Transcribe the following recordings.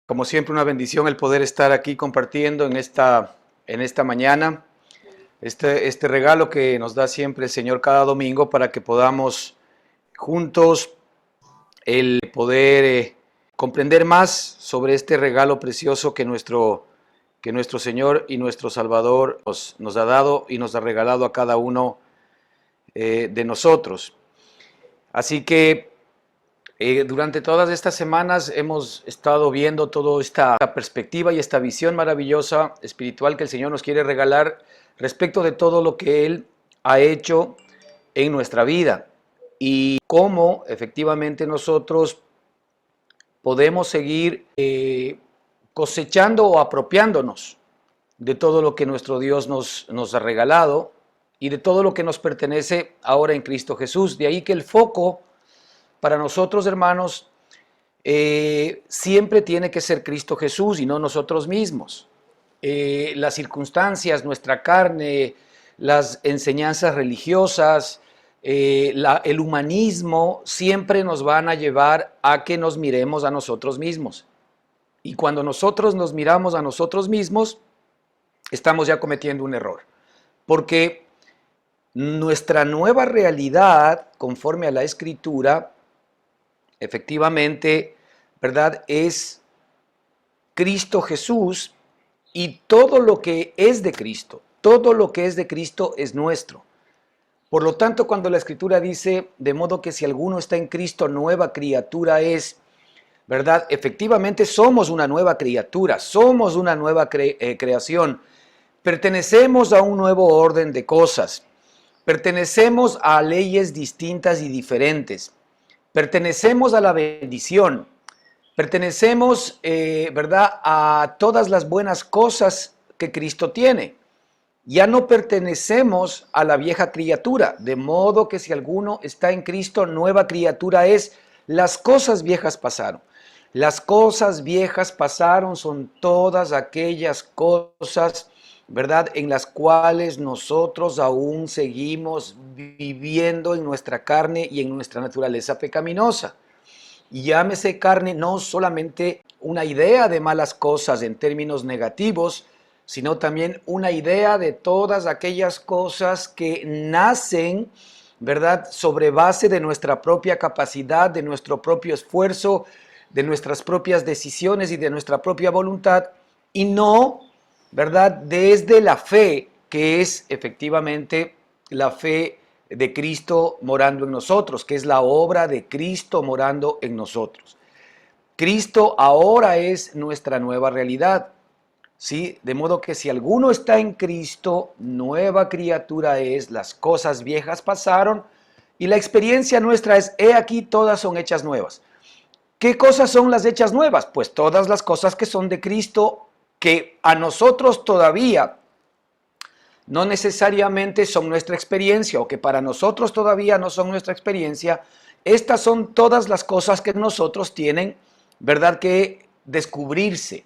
Como siempre, una bendición el poder estar aquí compartiendo en esta mañana, este regalo que nos da siempre el Señor cada domingo para que podamos juntos el poder comprender más sobre este regalo precioso que nuestro Señor y nuestro Salvador nos ha dado y nos ha regalado a cada uno de nosotros. Así que durante todas estas semanas hemos estado viendo toda esta perspectiva y esta visión maravillosa espiritual que el Señor nos quiere regalar respecto de todo lo que Él ha hecho en nuestra vida y cómo efectivamente nosotros podemos seguir cosechando o apropiándonos de todo lo que nuestro Dios nos ha regalado y de todo lo que nos pertenece ahora en Cristo Jesús. De ahí que el foco para nosotros, hermanos, siempre tiene que ser Cristo Jesús y no nosotros mismos. Las circunstancias, nuestra carne, las enseñanzas religiosas, el humanismo siempre nos van a llevar a que nos miremos a nosotros mismos. Y cuando nosotros nos miramos a nosotros mismos, estamos ya cometiendo un error. Porque nuestra nueva realidad, conforme a la Escritura, efectivamente, ¿verdad?, es Cristo Jesús y todo lo que es de Cristo, todo lo que es de Cristo es nuestro. Por lo tanto, cuando la Escritura dice, de modo que si alguno está en Cristo, nueva criatura es, ¿verdad? Efectivamente somos una nueva criatura, somos una nueva creación, pertenecemos a un nuevo orden de cosas, pertenecemos a leyes distintas y diferentes. Pertenecemos a la bendición, pertenecemos, ¿verdad?, a todas las buenas cosas que Cristo tiene. Ya no pertenecemos a la vieja criatura, de modo que si alguno está en Cristo, nueva criatura es, las cosas viejas pasaron. Las cosas viejas pasaron son todas aquellas cosas, ¿verdad?, en las cuales nosotros aún seguimos viviendo en nuestra carne y en nuestra naturaleza pecaminosa. Y llámese carne no solamente una idea de malas cosas en términos negativos, sino también una idea de todas aquellas cosas que nacen, ¿verdad?, sobre base de nuestra propia capacidad, de nuestro propio esfuerzo, de nuestras propias decisiones y de nuestra propia voluntad, y no, ¿verdad?, desde la fe, que es efectivamente la fe de Cristo morando en nosotros, que es la obra de Cristo morando en nosotros. Cristo ahora es nuestra nueva realidad, ¿sí? De modo que si alguno está en Cristo, nueva criatura es, las cosas viejas pasaron, y la experiencia nuestra es, he aquí todas son hechas nuevas. ¿Qué cosas son las hechas nuevas? Pues todas las cosas que son de Cristo, que a nosotros todavía no necesariamente son nuestra experiencia, o que para nosotros todavía no son nuestra experiencia. Estas son todas las cosas que nosotros tienen, ¿verdad?, que descubrirse.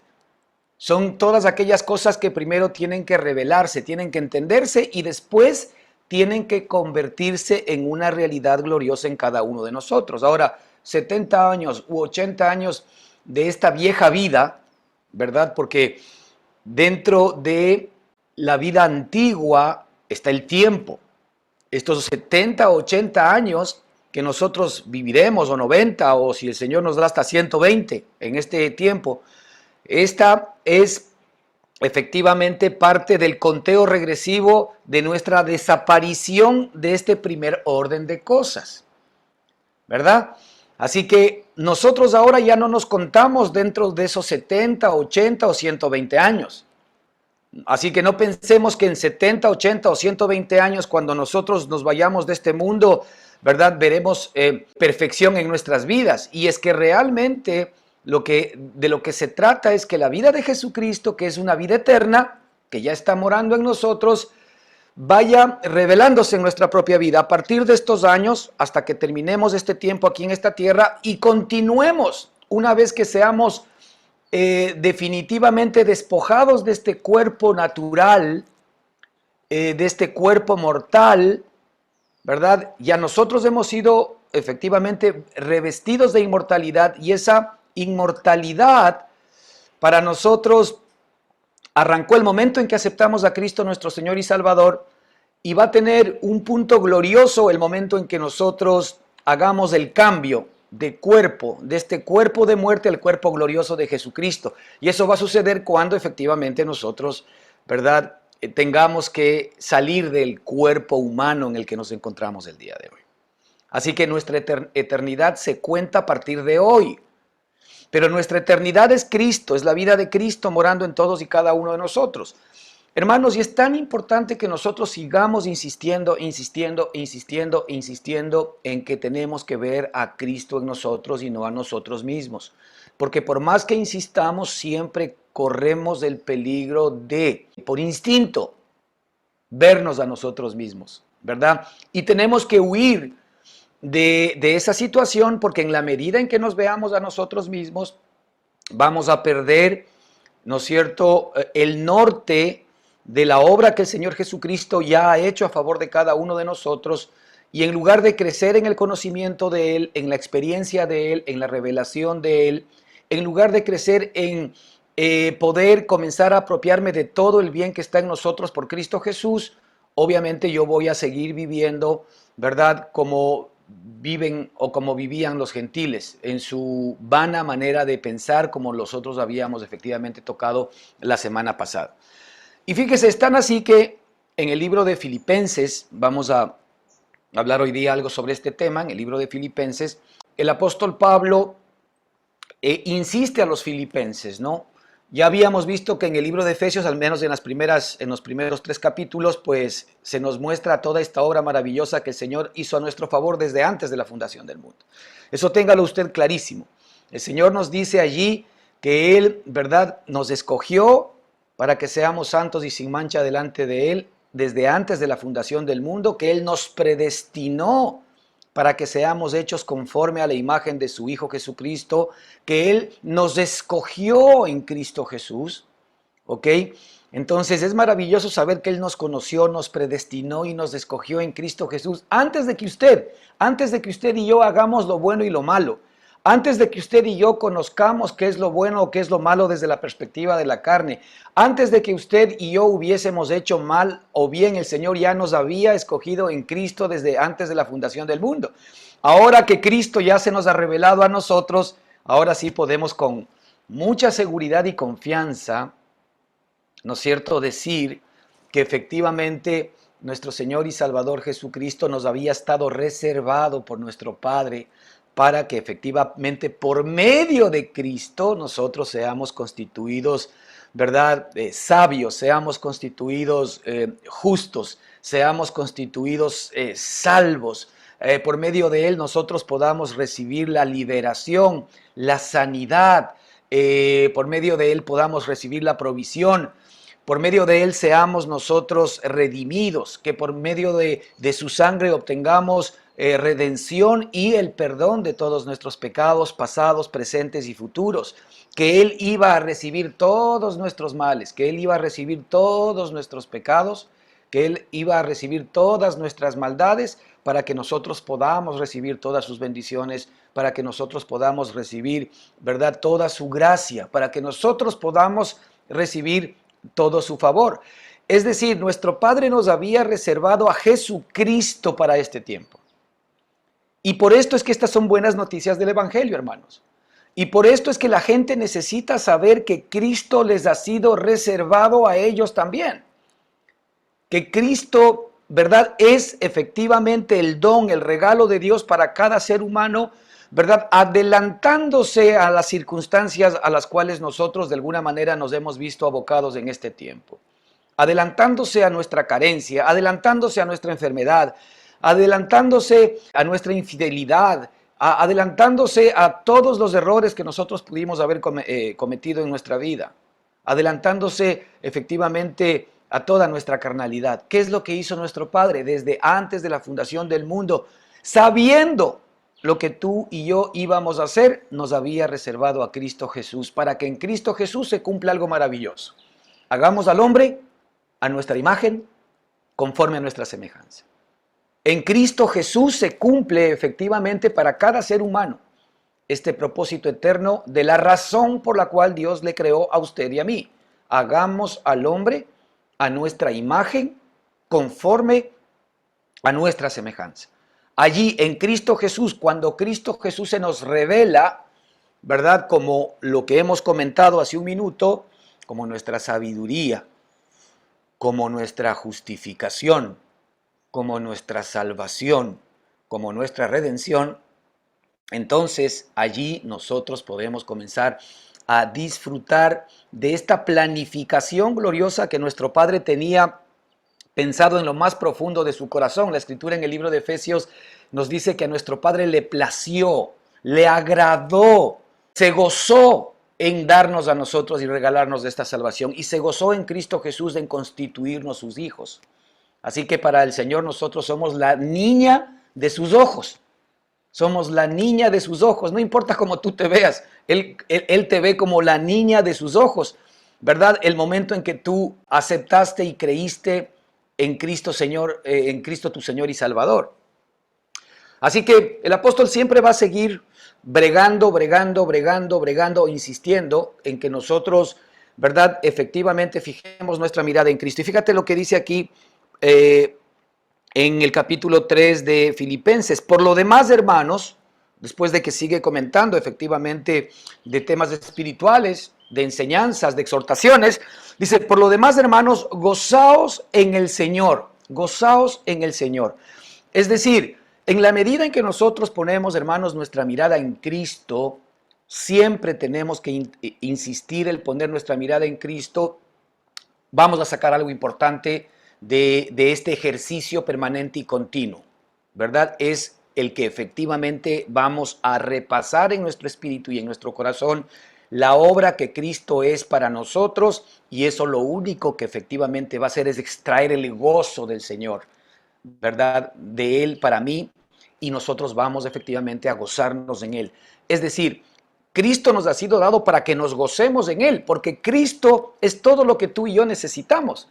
Son todas aquellas cosas que primero tienen que revelarse, tienen que entenderse y después tienen que convertirse en una realidad gloriosa en cada uno de nosotros. Ahora, 70 años u 80 años de esta vieja vida, ¿verdad? Porque dentro de la vida antigua está el tiempo. Estos 70 o 80 años que nosotros viviremos, o 90, o si el Señor nos da hasta 120 en este tiempo, esta es efectivamente parte del conteo regresivo de nuestra desaparición de este primer orden de cosas, ¿verdad? Así que nosotros ahora ya no nos contamos dentro de esos 70, 80 o 120 años. Así que no pensemos que en 70, 80 o 120 años, cuando nosotros nos vayamos de este mundo, ¿verdad?, veremos perfección en nuestras vidas. Y es que realmente de lo que se trata es que la vida de Jesucristo, que es una vida eterna, que ya está morando en nosotros, vaya revelándose en nuestra propia vida a partir de estos años hasta que terminemos este tiempo aquí en esta tierra y continuemos una vez que seamos definitivamente despojados de este cuerpo natural, de este cuerpo mortal, ¿verdad? Ya nosotros hemos sido efectivamente revestidos de inmortalidad y esa inmortalidad para nosotros arrancó el momento en que aceptamos a Cristo nuestro Señor y Salvador, y va a tener un punto glorioso el momento en que nosotros hagamos el cambio de cuerpo, de este cuerpo de muerte al cuerpo glorioso de Jesucristo. Y eso va a suceder cuando efectivamente nosotros, ¿verdad?, tengamos que salir del cuerpo humano en el que nos encontramos el día de hoy. Así que nuestra eternidad se cuenta a partir de hoy. Pero nuestra eternidad es Cristo, es la vida de Cristo morando en todos y cada uno de nosotros. Hermanos, y es tan importante que nosotros sigamos insistiendo en que tenemos que ver a Cristo en nosotros y no a nosotros mismos. Porque por más que insistamos, siempre corremos el peligro de, por instinto, vernos a nosotros mismos, ¿verdad? Y tenemos que huir de esa situación, porque en la medida en que nos veamos a nosotros mismos, vamos a perder, ¿no es cierto?, el norte de la obra que el Señor Jesucristo ya ha hecho a favor de cada uno de nosotros, y en lugar de crecer en el conocimiento de Él, en la experiencia de Él, en la revelación de Él, en lugar de crecer en poder comenzar a apropiarme de todo el bien que está en nosotros por Cristo Jesús, obviamente yo voy a seguir viviendo, ¿verdad?, como viven o como vivían los gentiles, en su vana manera de pensar, como nosotros habíamos efectivamente tocado la semana pasada. Y fíjese, es tan así que en el libro de Filipenses, vamos a hablar hoy día algo sobre este tema, en el libro de Filipenses, el apóstol Pablo insiste a los filipenses, ¿no? Ya habíamos visto que en el libro de Efesios, al menos en los primeros 3 capítulos, pues se nos muestra toda esta obra maravillosa que el Señor hizo a nuestro favor desde antes de la fundación del mundo. Eso téngalo usted clarísimo. El Señor nos dice allí que Él, ¿verdad?, nos escogió para que seamos santos y sin mancha delante de Él desde antes de la fundación del mundo, que Él nos predestinó para que seamos hechos conforme a la imagen de su Hijo Jesucristo, que Él nos escogió en Cristo Jesús, ¿ok? Entonces es maravilloso saber que Él nos conoció, nos predestinó y nos escogió en Cristo Jesús antes de que usted y yo hagamos lo bueno y lo malo, antes de que usted y yo conozcamos qué es lo bueno o qué es lo malo desde la perspectiva de la carne, antes de que usted y yo hubiésemos hecho mal o bien, el Señor ya nos había escogido en Cristo desde antes de la fundación del mundo. Ahora que Cristo ya se nos ha revelado a nosotros, ahora sí podemos con mucha seguridad y confianza, ¿no es cierto?, decir que efectivamente nuestro Señor y Salvador Jesucristo nos había estado reservado por nuestro Padre para que efectivamente por medio de Cristo nosotros seamos constituidos, ¿verdad?, sabios, seamos constituidos justos, seamos constituidos salvos. Por medio de Él nosotros podamos recibir la liberación, la sanidad, por medio de Él podamos recibir la provisión, por medio de Él seamos nosotros redimidos, que por medio de su sangre obtengamos redención y el perdón de todos nuestros pecados pasados, presentes y futuros, que Él iba a recibir todos nuestros males, que Él iba a recibir todos nuestros pecados, que Él iba a recibir todas nuestras maldades para que nosotros podamos recibir todas sus bendiciones, para que nosotros podamos recibir, ¿verdad?, toda su gracia, para que nosotros podamos recibir todo su favor. Es decir, nuestro Padre nos había reservado a Jesucristo para este tiempo. Y por esto es que estas son buenas noticias del Evangelio, hermanos. Y por esto es que la gente necesita saber que Cristo les ha sido reservado a ellos también. Que Cristo, ¿verdad?, es efectivamente el don, el regalo de Dios para cada ser humano, ¿verdad?, adelantándose a las circunstancias a las cuales nosotros de alguna manera nos hemos visto abocados en este tiempo. Adelantándose a nuestra carencia, adelantándose a nuestra enfermedad, adelantándose a nuestra infidelidad, adelantándose a todos los errores que nosotros pudimos haber cometido en nuestra vida, adelantándose efectivamente a toda nuestra carnalidad. ¿Qué es lo que hizo nuestro Padre desde antes de la fundación del mundo? Sabiendo lo que tú y yo íbamos a hacer, nos había reservado a Cristo Jesús, para que en Cristo Jesús se cumpla algo maravilloso. Hagamos al hombre a nuestra imagen, conforme a nuestra semejanza. En Cristo Jesús se cumple efectivamente para cada ser humano este propósito eterno de la razón por la cual Dios le creó a usted y a mí. Hagamos al hombre a nuestra imagen, conforme a nuestra semejanza. Allí en Cristo Jesús, cuando Cristo Jesús se nos revela, ¿verdad? Como lo que hemos comentado hace un minuto, como nuestra sabiduría, como nuestra justificación, como nuestra salvación, como nuestra redención, entonces allí nosotros podemos comenzar a disfrutar de esta planificación gloriosa que nuestro Padre tenía pensado en lo más profundo de su corazón. La escritura en el libro de Efesios nos dice que a nuestro Padre le plació, le agradó, se gozó en darnos a nosotros y regalarnos de esta salvación, y se gozó en Cristo Jesús en constituirnos sus hijos. Así que para el Señor nosotros somos la niña de sus ojos. Somos la niña de sus ojos. No importa cómo tú te veas, Él te ve como la niña de sus ojos, ¿verdad? El momento en que tú aceptaste y creíste en Cristo Señor, en Cristo tu Señor y Salvador. Así que el apóstol siempre va a seguir bregando, insistiendo en que nosotros, ¿verdad? Efectivamente fijemos nuestra mirada en Cristo. Y fíjate lo que dice aquí en el capítulo 3 de Filipenses. Por lo demás, hermanos, después de que sigue comentando efectivamente de temas espirituales, de enseñanzas, de exhortaciones, dice, por lo demás, hermanos, gozaos en el Señor, gozaos en el Señor. Es decir, en la medida en que nosotros ponemos, hermanos, nuestra mirada en Cristo, siempre tenemos que insistir en poner nuestra mirada en Cristo. Vamos a sacar algo importante de este ejercicio permanente y continuo, ¿verdad? Es el que efectivamente vamos a repasar en nuestro espíritu y en nuestro corazón la obra que Cristo es para nosotros, y eso lo único que efectivamente va a hacer es extraer el gozo del Señor, ¿verdad? De Él para mí, y nosotros vamos efectivamente a gozarnos en Él. Es decir, Cristo nos ha sido dado para que nos gocemos en Él, porque Cristo es todo lo que tú y yo necesitamos.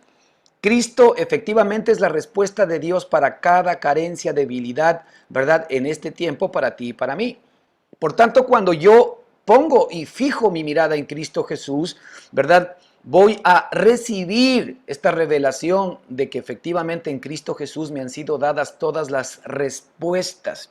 Cristo efectivamente es la respuesta de Dios para cada carencia, debilidad, ¿verdad? En este tiempo para ti y para mí. Por tanto, cuando yo pongo y fijo mi mirada en Cristo Jesús, ¿verdad? Voy a recibir esta revelación de que efectivamente en Cristo Jesús me han sido dadas todas las respuestas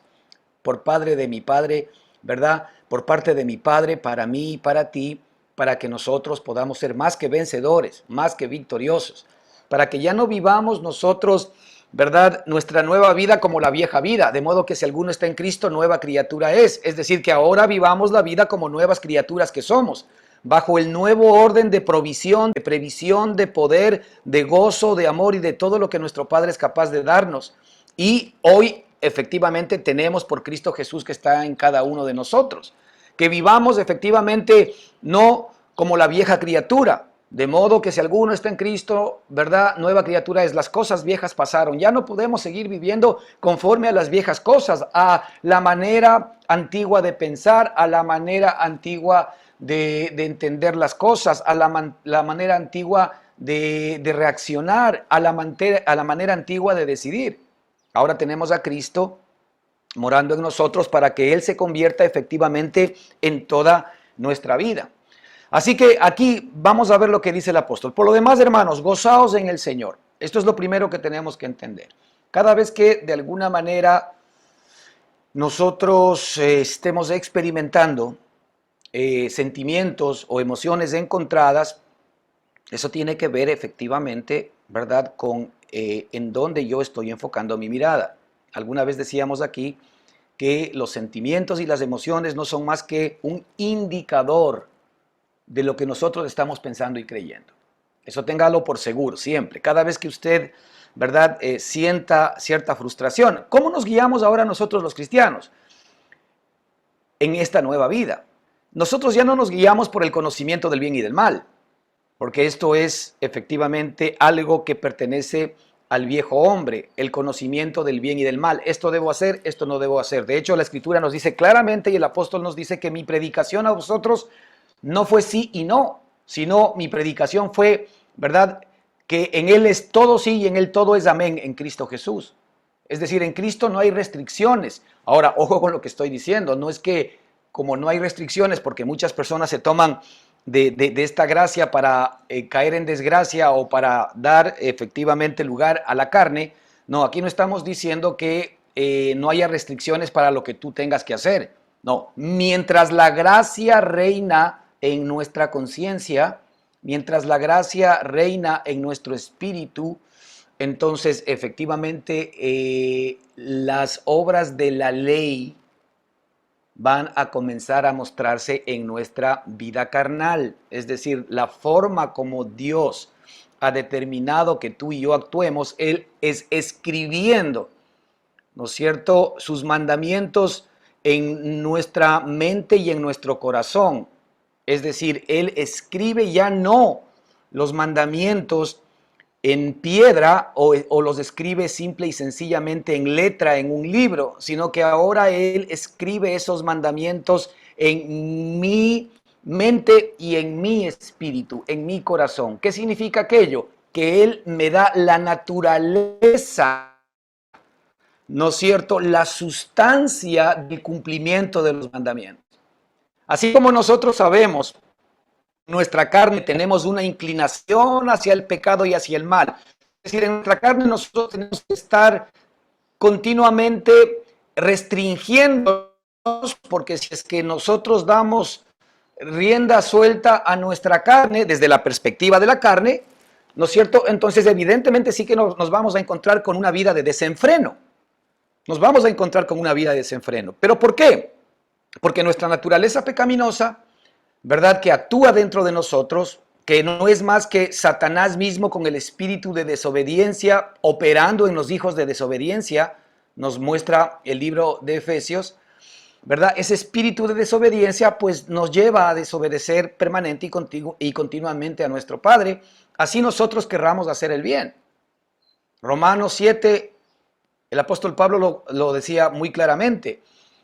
por parte de mi Padre, ¿verdad? Por parte de mi Padre, para mí y para ti, para que nosotros podamos ser más que vencedores, más que victoriosos, para que ya no vivamos nosotros, ¿verdad?, nuestra nueva vida como la vieja vida, de modo que si alguno está en Cristo, nueva criatura es decir, que ahora vivamos la vida como nuevas criaturas que somos, bajo el nuevo orden de provisión, de previsión, de poder, de gozo, de amor y de todo lo que nuestro Padre es capaz de darnos. Y hoy efectivamente tenemos por Cristo Jesús que está en cada uno de nosotros. Que vivamos efectivamente no como la vieja criatura, de modo que si alguno está en Cristo, ¿verdad? Nueva criatura es, las cosas viejas pasaron. Ya no podemos seguir viviendo conforme a las viejas cosas, a la manera antigua de pensar, a la manera antigua de entender las cosas, a la manera antigua de reaccionar, a la manera antigua de decidir. Ahora tenemos a Cristo morando en nosotros para que Él se convierta efectivamente en toda nuestra vida. Así que aquí vamos a ver lo que dice el apóstol. Por lo demás, hermanos, gozaos en el Señor. Esto es lo primero que tenemos que entender. Cada vez que de alguna manera nosotros estemos experimentando sentimientos o emociones encontradas, eso tiene que ver efectivamente, ¿verdad?, con en dónde yo estoy enfocando mi mirada. Alguna vez decíamos aquí que los sentimientos y las emociones no son más que un indicador de lo que nosotros estamos pensando y creyendo. Eso téngalo por seguro, siempre. Cada vez que usted, ¿verdad?, sienta cierta frustración. ¿Cómo nos guiamos ahora nosotros los cristianos en esta nueva vida? Nosotros ya no nos guiamos por el conocimiento del bien y del mal, porque esto es efectivamente algo que pertenece al viejo hombre, el conocimiento del bien y del mal. Esto debo hacer, esto no debo hacer. De hecho, la Escritura nos dice claramente, y el apóstol nos dice, que mi predicación a vosotros no fue sí y no, sino mi predicación fue, ¿verdad?, que en Él es todo sí y en Él todo es amén en Cristo Jesús. Es decir, en Cristo no hay restricciones. Ahora, ojo con lo que estoy diciendo, no es que como no hay restricciones, porque muchas personas se toman de esta gracia para caer en desgracia o para dar efectivamente lugar a la carne. No, aquí no estamos diciendo que no haya restricciones para lo que tú tengas que hacer. No, mientras la gracia reina en nuestra conciencia, mientras la gracia reina en nuestro espíritu, entonces efectivamente las obras de la ley van a comenzar a mostrarse en nuestra vida carnal. Es decir, la forma como Dios ha determinado que tú y yo actuemos, Él es escribiendo, ¿no es cierto?, sus mandamientos en nuestra mente y en nuestro corazón. Es decir, Él escribe ya no los mandamientos en piedra o los escribe simple y sencillamente en letra en un libro, sino que ahora Él escribe esos mandamientos en mi mente y en mi espíritu, en mi corazón. ¿Qué significa aquello? Que Él me da la naturaleza, ¿no es cierto?, la sustancia del cumplimiento de los mandamientos. Así como nosotros sabemos, nuestra carne tenemos una inclinación hacia el pecado y hacia el mal. Es decir, en nuestra carne nosotros tenemos que estar continuamente restringiéndonos, porque si es que nosotros damos rienda suelta a nuestra carne desde la perspectiva de la carne, ¿no es cierto? Entonces evidentemente sí que nos vamos a encontrar con una vida de desenfreno. Nos vamos a encontrar con una vida de desenfreno. ¿Pero por qué? Porque nuestra naturaleza pecaminosa, ¿verdad?, que actúa dentro de nosotros, que no es más que Satanás mismo con el espíritu de desobediencia operando en los hijos de desobediencia, nos muestra el libro de Efesios, ¿verdad? Ese espíritu de desobediencia pues nos lleva a desobedecer permanente y continuamente a nuestro Padre, así nosotros querramos hacer el bien. Romanos 7, el apóstol Pablo lo decía muy claramente,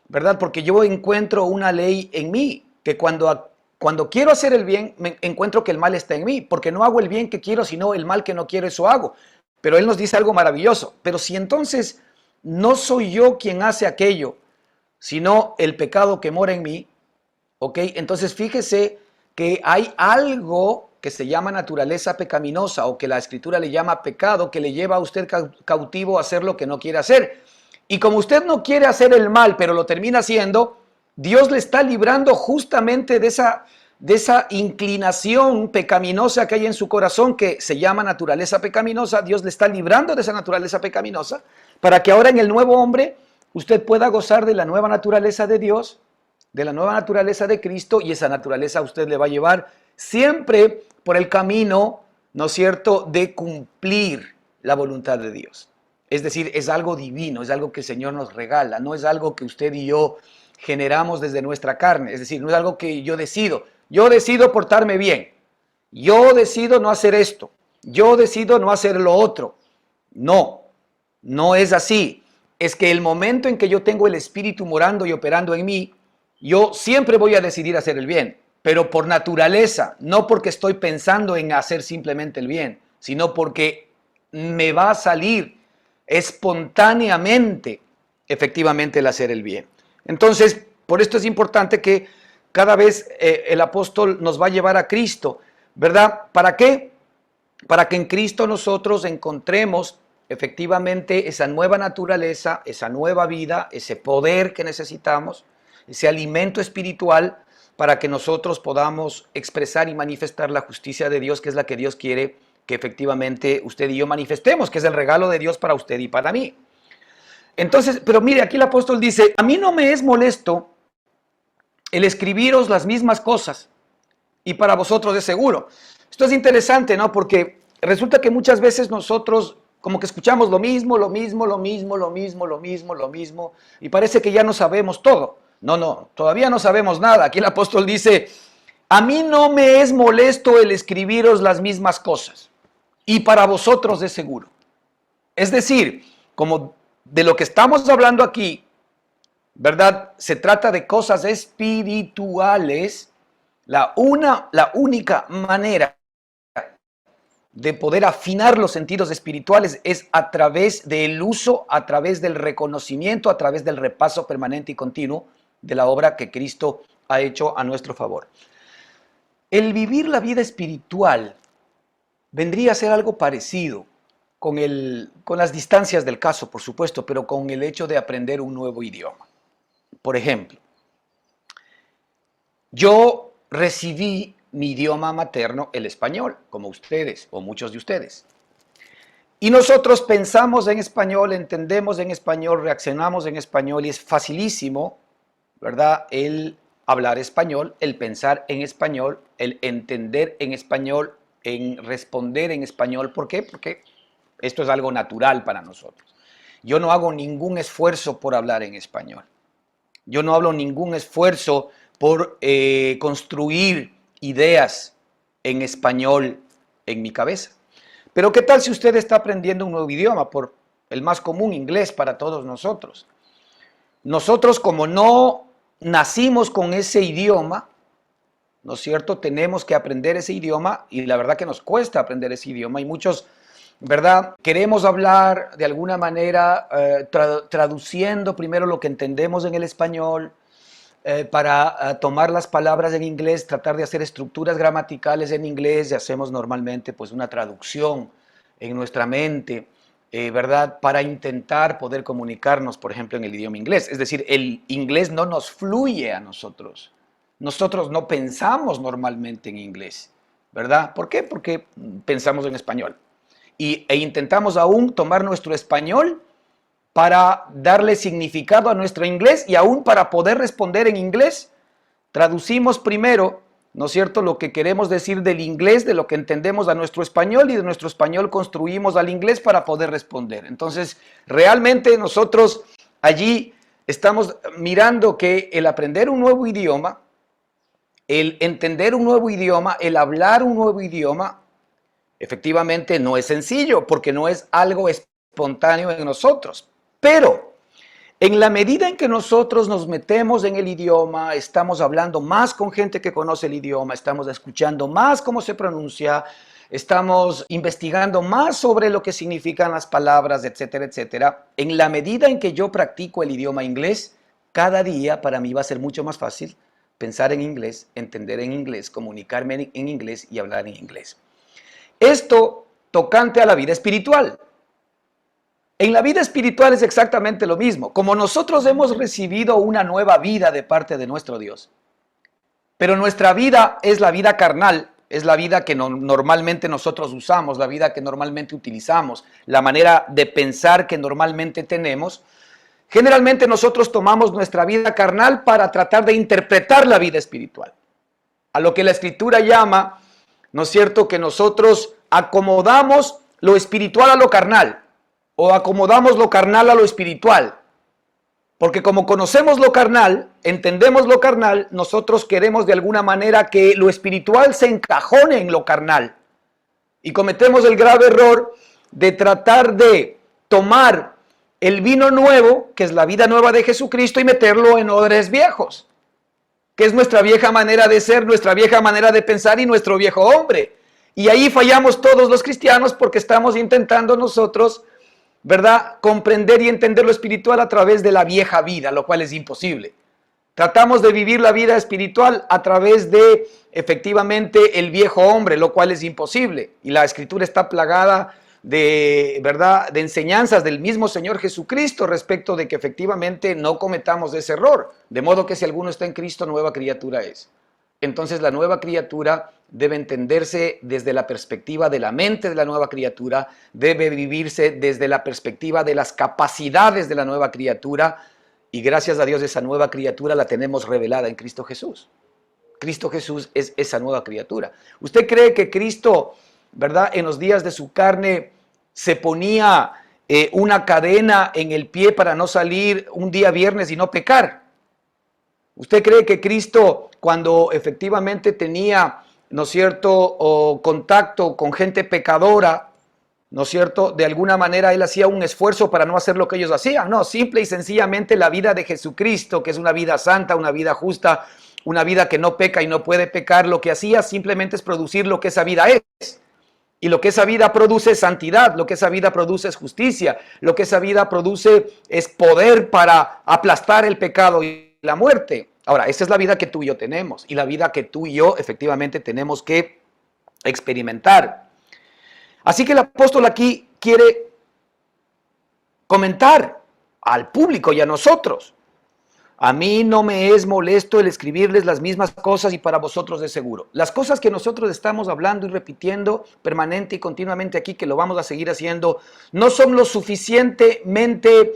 ¿verdad? Porque yo encuentro una ley en mí, que cuando quiero hacer el bien, me encuentro que el mal está en mí, porque no hago el bien que quiero, sino el mal que no quiero, eso hago. Pero Él nos dice algo maravilloso. Pero si entonces no soy yo quien hace aquello, sino el pecado que mora en mí, ¿ok? Entonces fíjese que hay algo que se llama naturaleza pecaminosa o que la Escritura le llama pecado, que le lleva a usted cautivo a hacer lo que no quiere hacer. Y como usted no quiere hacer el mal, pero lo termina haciendo, Dios le está librando justamente de esa inclinación pecaminosa que hay en su corazón, que se llama naturaleza pecaminosa. Dios le está librando de esa naturaleza pecaminosa para que ahora en el nuevo hombre usted pueda gozar de la nueva naturaleza de Dios, de la nueva naturaleza de Cristo, y esa naturaleza a usted le va a llevar siempre por el camino, ¿no es cierto?, de cumplir la voluntad de Dios. Es decir, es algo divino, es algo que el Señor nos regala, no es algo que usted y yo generamos desde nuestra carne, es decir, no es algo que yo decido portarme bien, yo decido no hacer esto, yo decido no hacer lo otro. No, no es así. Es que el momento en que yo tengo el Espíritu morando y operando en mí, yo siempre voy a decidir hacer el bien, pero por naturaleza, no porque estoy pensando en hacer simplemente el bien, sino porque me va a salir espontáneamente, efectivamente, el hacer el bien. Entonces, por esto es importante que cada vez el apóstol nos va a llevar a Cristo, ¿verdad? ¿Para qué? Para que en Cristo nosotros encontremos efectivamente esa nueva naturaleza, esa nueva vida, ese poder que necesitamos, ese alimento espiritual para que nosotros podamos expresar y manifestar la justicia de Dios, que es la que Dios quiere que efectivamente usted y yo manifestemos, que es el regalo de Dios para usted y para mí. Entonces, pero mire, aquí el apóstol dice, a mí no me es molesto el escribiros las mismas cosas, y para vosotros es seguro. Esto es interesante, ¿no? Porque resulta que muchas veces nosotros como que escuchamos lo mismo, y parece que ya no sabemos todo. No, todavía no sabemos nada. Aquí el apóstol dice, a mí no me es molesto el escribiros las mismas cosas, y para vosotros es seguro. Es decir, como de lo que estamos hablando aquí, ¿verdad? Se trata de cosas espirituales. La única manera de poder afinar los sentidos espirituales es a través del uso, a través del reconocimiento, a través del repaso permanente y continuo de la obra que Cristo ha hecho a nuestro favor. El vivir la vida espiritual vendría a ser algo parecido con las distancias del caso, por supuesto, pero con el hecho de aprender un nuevo idioma. Por ejemplo, yo recibí mi idioma materno, el español, como ustedes o muchos de ustedes. Y nosotros pensamos en español, entendemos en español, reaccionamos en español y es facilísimo, ¿verdad? El hablar español, el pensar en español, el entender en español, en responder en español. ¿Por qué? Porque esto es algo natural para nosotros. Yo no hago ningún esfuerzo por hablar en español. Yo no hablo ningún esfuerzo por construir ideas en español en mi cabeza. Pero ¿qué tal si usted está aprendiendo un nuevo idioma, por el más común, inglés, para todos nosotros? Nosotros, como no nacimos con ese idioma, ¿no es cierto? Tenemos que aprender ese idioma y la verdad que nos cuesta aprender ese idioma y muchos, ¿verdad? Queremos hablar de alguna manera traduciendo primero lo que entendemos en el español para tomar las palabras en inglés, tratar de hacer estructuras gramaticales en inglés y hacemos normalmente pues una traducción en nuestra mente, ¿verdad? Para intentar poder comunicarnos, por ejemplo, en el idioma inglés. Es decir, el inglés no nos fluye a nosotros. Nosotros no pensamos normalmente en inglés, ¿verdad? ¿Por qué? Porque pensamos en español. E intentamos aún tomar nuestro español para darle significado a nuestro inglés y aún para poder responder en inglés. Traducimos primero, ¿no es cierto?, lo que queremos decir del inglés, de lo que entendemos a nuestro español y de nuestro español construimos al inglés para poder responder. Entonces, realmente nosotros allí estamos mirando que el aprender un nuevo idioma, el entender un nuevo idioma, el hablar un nuevo idioma, efectivamente no es sencillo porque no es algo espontáneo en nosotros. Pero en la medida en que nosotros nos metemos en el idioma, estamos hablando más con gente que conoce el idioma, estamos escuchando más cómo se pronuncia, estamos investigando más sobre lo que significan las palabras, etcétera, etcétera. En la medida en que yo practico el idioma inglés, cada día para mí va a ser mucho más fácil pensar en inglés, entender en inglés, comunicarme en inglés y hablar en inglés. Esto tocante a la vida espiritual. En la vida espiritual es exactamente lo mismo. Como nosotros hemos recibido una nueva vida de parte de nuestro Dios, pero nuestra vida es la vida carnal, es la vida que normalmente nosotros usamos, la vida que normalmente utilizamos, la manera de pensar que normalmente tenemos. Generalmente nosotros tomamos nuestra vida carnal para tratar de interpretar la vida espiritual. A lo que la Escritura llama, ¿no es cierto?, que nosotros acomodamos lo espiritual a lo carnal. O acomodamos lo carnal a lo espiritual. Porque como conocemos lo carnal, entendemos lo carnal, nosotros queremos de alguna manera que lo espiritual se encajone en lo carnal. Y cometemos el grave error de tratar de tomar el vino nuevo, que es la vida nueva de Jesucristo, y meterlo en odres viejos, que es nuestra vieja manera de ser, nuestra vieja manera de pensar y nuestro viejo hombre. Y ahí fallamos todos los cristianos porque estamos intentando nosotros, ¿verdad?, comprender y entender lo espiritual a través de la vieja vida, lo cual es imposible. Tratamos de vivir la vida espiritual a través de, efectivamente, el viejo hombre, lo cual es imposible. Y la Escritura está plagada de, ¿verdad?, de enseñanzas del mismo Señor Jesucristo respecto de que efectivamente no cometamos ese error. De modo que si alguno está en Cristo, nueva criatura es. Entonces la nueva criatura debe entenderse desde la perspectiva de la mente de la nueva criatura, debe vivirse desde la perspectiva de las capacidades de la nueva criatura y gracias a Dios esa nueva criatura la tenemos revelada en Cristo Jesús. Cristo Jesús es esa nueva criatura. ¿Usted cree que Cristo, ¿verdad?, en los días de su carne se ponía una cadena en el pie para no salir un día viernes y no pecar? ¿Usted cree que Cristo, cuando efectivamente tenía, ¿no es cierto?, contacto con gente pecadora, ¿no es cierto?, de alguna manera él hacía un esfuerzo para no hacer lo que ellos hacían? No, simple y sencillamente la vida de Jesucristo, que es una vida santa, una vida justa, una vida que no peca y no puede pecar, lo que hacía simplemente es producir lo que esa vida es. Y lo que esa vida produce es santidad, lo que esa vida produce es justicia, lo que esa vida produce es poder para aplastar el pecado y la muerte. Ahora, esta es la vida que tú y yo tenemos y la vida que tú y yo efectivamente tenemos que experimentar. Así que el apóstol aquí quiere comentar al público y a nosotros. A mí no me es molesto el escribirles las mismas cosas y para vosotros de seguro. Las cosas que nosotros estamos hablando y repitiendo permanente y continuamente aquí, que lo vamos a seguir haciendo, no son lo suficientemente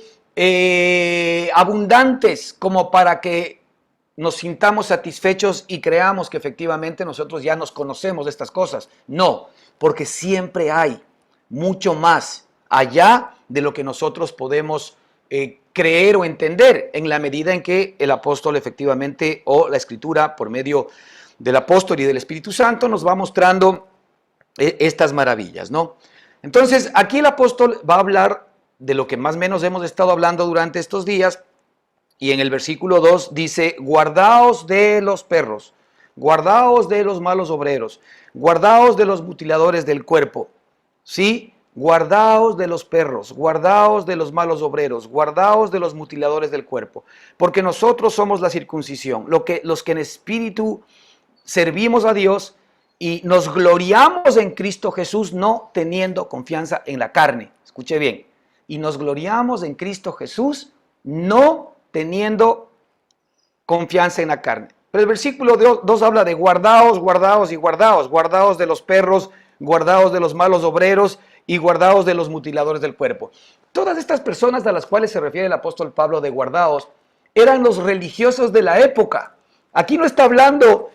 abundantes como para que nos sintamos satisfechos y creamos que efectivamente nosotros ya nos conocemos de estas cosas. No, porque siempre hay mucho más allá de lo que nosotros podemos creer o entender en la medida en que el apóstol efectivamente o la escritura por medio del apóstol y del Espíritu Santo nos va mostrando estas maravillas, ¿no? Entonces aquí el apóstol va a hablar de lo que más o menos hemos estado hablando durante estos días y en el versículo 2 dice: guardaos de los perros, guardaos de los malos obreros, guardaos de los mutiladores del cuerpo, ¿sí? Guardaos de los perros, guardaos de los malos obreros, guardaos de los mutiladores del cuerpo, porque nosotros somos la circuncisión, los que en espíritu servimos a Dios y nos gloriamos en Cristo Jesús, no teniendo confianza en la carne. Escuche bien, y nos gloriamos en Cristo Jesús, no teniendo confianza en la carne. Pero el versículo 2 habla de guardaos, guardaos y guardaos, guardaos de los perros, guardaos de los malos obreros y guardaos de los mutiladores del cuerpo. Todas estas personas a las cuales se refiere el apóstol Pablo de guardaos eran los religiosos de la época. Aquí no está hablando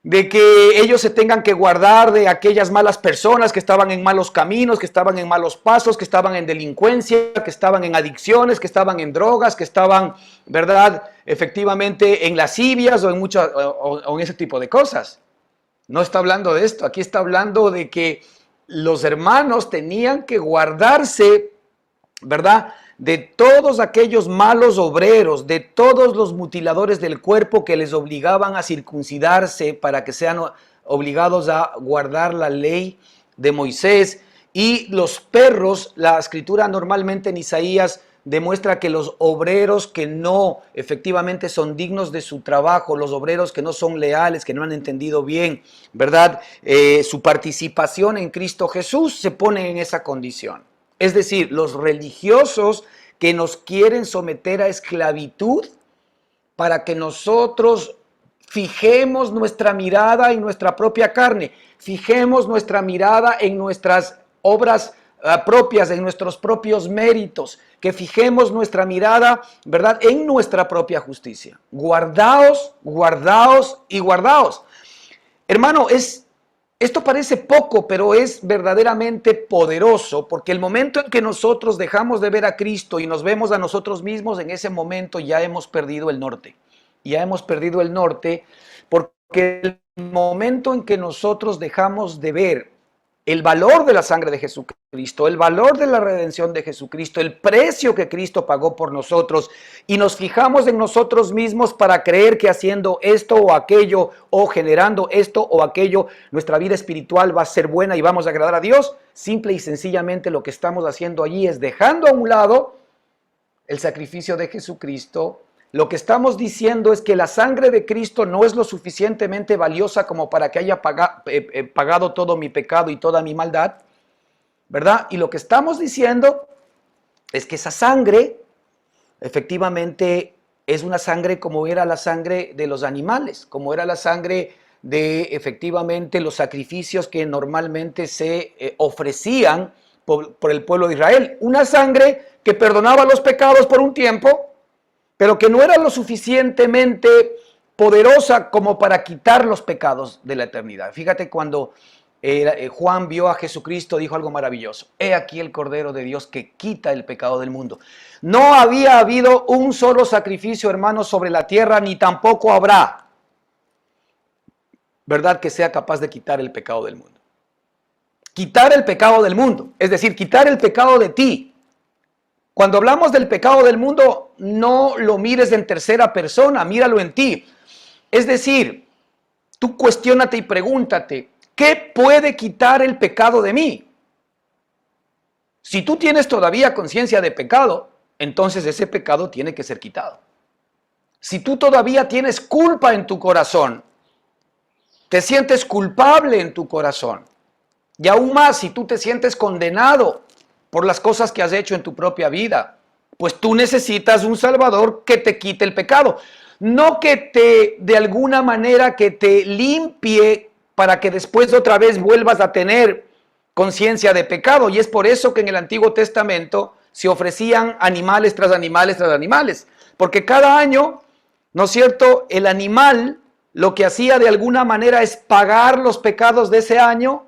de que ellos se tengan que guardar de aquellas malas personas que estaban en malos caminos, que estaban en malos pasos, que estaban en delincuencia, que estaban en adicciones, que estaban en drogas, que estaban, ¿verdad?, efectivamente en lascivias o en ese tipo de cosas. No está hablando de esto, aquí está hablando de que los hermanos tenían que guardarse, ¿verdad?, de todos aquellos malos obreros, de todos los mutiladores del cuerpo que les obligaban a circuncidarse para que sean obligados a guardar la ley de Moisés. Y los perros, la escritura normalmente en Isaías demuestra que los obreros que no efectivamente son dignos de su trabajo, los obreros que no son leales, que no han entendido bien, ¿verdad?, su participación en Cristo Jesús, se ponen en esa condición. Es decir, los religiosos que nos quieren someter a esclavitud para que nosotros fijemos nuestra mirada en nuestra propia carne, fijemos nuestra mirada en nuestras obras propias, en nuestros propios méritos, que fijemos nuestra mirada, ¿verdad?, en nuestra propia justicia. Guardaos, guardaos y guardaos. Hermano, esto parece poco, pero es verdaderamente poderoso, porque el momento en que nosotros dejamos de ver a Cristo y nos vemos a nosotros mismos, en ese momento ya hemos perdido el norte. Ya hemos perdido el norte, porque el momento en que nosotros dejamos de ver el valor de la sangre de Jesucristo, el valor de la redención de Jesucristo, el precio que Cristo pagó por nosotros, y nos fijamos en nosotros mismos para creer que haciendo esto o aquello, o generando esto o aquello, nuestra vida espiritual va a ser buena y vamos a agradar a Dios, simple y sencillamente lo que estamos haciendo allí es dejando a un lado el sacrificio de Jesucristo. Lo que estamos diciendo es que la sangre de Cristo no es lo suficientemente valiosa como para que haya pagado todo mi pecado y toda mi maldad, ¿verdad? Y lo que estamos diciendo es que esa sangre efectivamente es una sangre como era la sangre de los animales, como era la sangre de efectivamente los sacrificios que normalmente se ofrecían por el pueblo de Israel. Una sangre que perdonaba los pecados por un tiempo, pero que no era lo suficientemente poderosa como para quitar los pecados de la eternidad. Fíjate, cuando Juan vio a Jesucristo, dijo algo maravilloso: he aquí el Cordero de Dios que quita el pecado del mundo. No había habido un solo sacrificio, hermanos, sobre la tierra, ni tampoco habrá, ¿verdad?, que sea capaz de quitar el pecado del mundo. Quitar el pecado del mundo, es decir, quitar el pecado de ti. Cuando hablamos del pecado del mundo, no lo mires en tercera persona, míralo en ti. Es decir, tú cuestiónate y pregúntate, ¿qué puede quitar el pecado de mí? Si tú tienes todavía conciencia de pecado, entonces ese pecado tiene que ser quitado. Si tú todavía tienes culpa en tu corazón, te sientes culpable en tu corazón, y aún más si tú te sientes condenado por las cosas que has hecho en tu propia vida, pues tú necesitas un Salvador que te quite el pecado. No que te, de alguna manera, que te limpie para que después otra vez vuelvas a tener conciencia de pecado. Y es por eso que en el Antiguo Testamento se ofrecían animales tras animales tras animales. Porque cada año, ¿no es cierto?, el animal lo que hacía de alguna manera es pagar los pecados de ese año,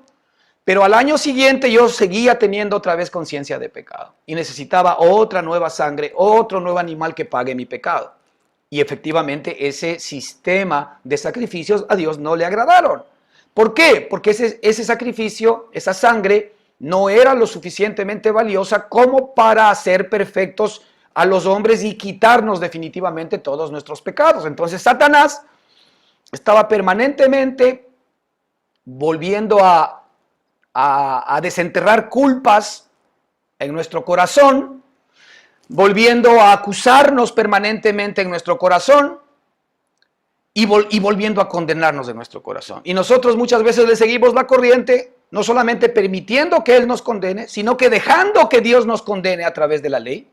pero al año siguiente yo seguía teniendo otra vez conciencia de pecado y necesitaba otra nueva sangre, otro nuevo animal que pague mi pecado. Y efectivamente ese sistema de sacrificios a Dios no le agradaron. ¿Por qué? Porque ese sacrificio, esa sangre, no era lo suficientemente valiosa como para hacer perfectos a los hombres y quitarnos definitivamente todos nuestros pecados. Entonces Satanás estaba permanentemente volviendo a desenterrar culpas en nuestro corazón, volviendo a acusarnos permanentemente en nuestro corazón y volviendo a condenarnos de nuestro corazón. Y nosotros muchas veces le seguimos la corriente, no solamente permitiendo que Él nos condene, sino que dejando que Dios nos condene a través de la ley,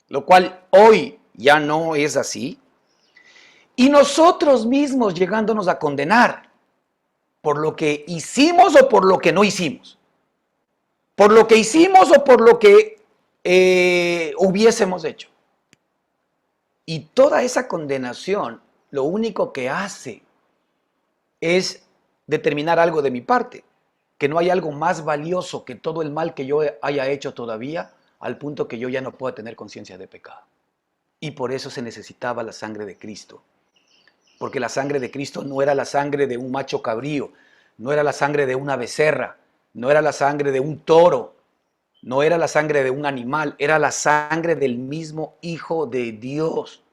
lo cual hoy ya no es así. Y nosotros mismos llegándonos a condenar por lo que hicimos o por lo que no hicimos. Por lo que hicimos o por lo que hubiésemos hecho. Y toda esa condenación lo único que hace es determinar algo de mi parte, que no hay algo más valioso que todo el mal que yo haya hecho todavía, al punto que yo ya no pueda tener conciencia de pecado. Y por eso se necesitaba la sangre de Cristo. Porque la sangre de Cristo no era la sangre de un macho cabrío, no era la sangre de una becerra, no era la sangre de un toro, no era la sangre de un animal, era la sangre del mismo Hijo de Dios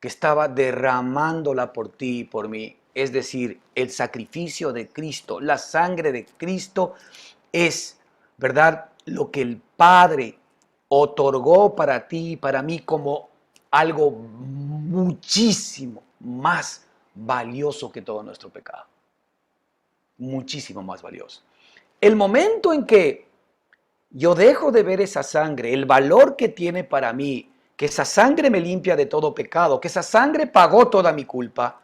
que estaba derramándola por ti y por mí. Es decir, el sacrificio de Cristo, la sangre de Cristo es, ¿verdad?, lo que el Padre otorgó para ti y para mí como algo muchísimo más valioso que todo nuestro pecado. Muchísimo más valioso. El momento en que yo dejo de ver esa sangre, el valor que tiene para mí, que esa sangre me limpia de todo pecado, que esa sangre pagó toda mi culpa,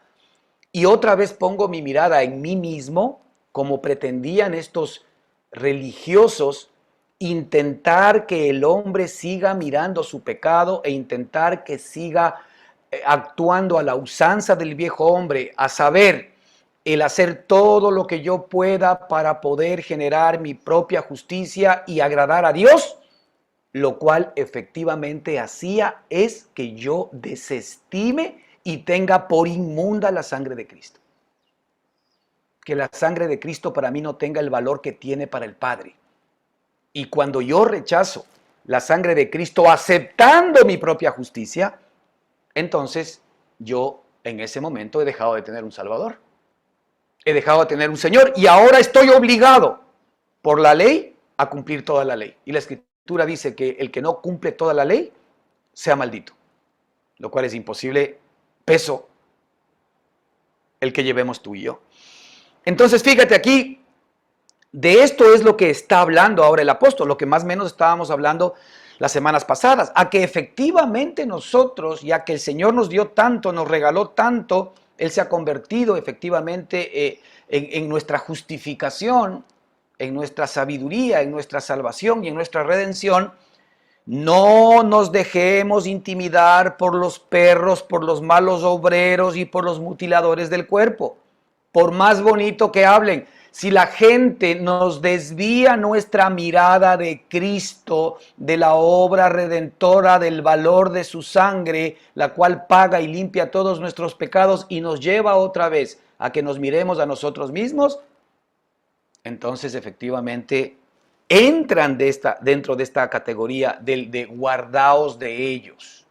y otra vez pongo mi mirada en mí mismo, como pretendían estos religiosos, intentar que el hombre siga mirando su pecado e intentar que siga actuando a la usanza del viejo hombre, a saber, el hacer todo lo que yo pueda para poder generar mi propia justicia y agradar a Dios, lo cual efectivamente hacía es que yo desestime y tenga por inmunda la sangre de Cristo. Que la sangre de Cristo para mí no tenga el valor que tiene para el Padre. Y cuando yo rechazo la sangre de Cristo aceptando mi propia justicia, entonces yo en ese momento he dejado de tener un Salvador. He dejado de tener un Señor y ahora estoy obligado por la ley a cumplir toda la ley. Y la Escritura dice que el que no cumple toda la ley sea maldito, lo cual es imposible, peso el que llevemos tú y yo. Entonces fíjate aquí, de esto es lo que está hablando ahora el apóstol, lo que más o menos estábamos hablando las semanas pasadas, a que efectivamente nosotros, ya que el Señor nos dio tanto, nos regaló tanto, Él se ha convertido efectivamente en nuestra justificación, en nuestra sabiduría, en nuestra salvación y en nuestra redención. No nos dejemos intimidar por los perros, por los malos obreros y por los mutiladores del cuerpo. Por más bonito que hablen, si la gente nos desvía nuestra mirada de Cristo, de la obra redentora, del valor de su sangre, la cual paga y limpia todos nuestros pecados y nos lleva otra vez a que nos miremos a nosotros mismos, entonces efectivamente entran dentro de esta categoría de guardaos de ellos.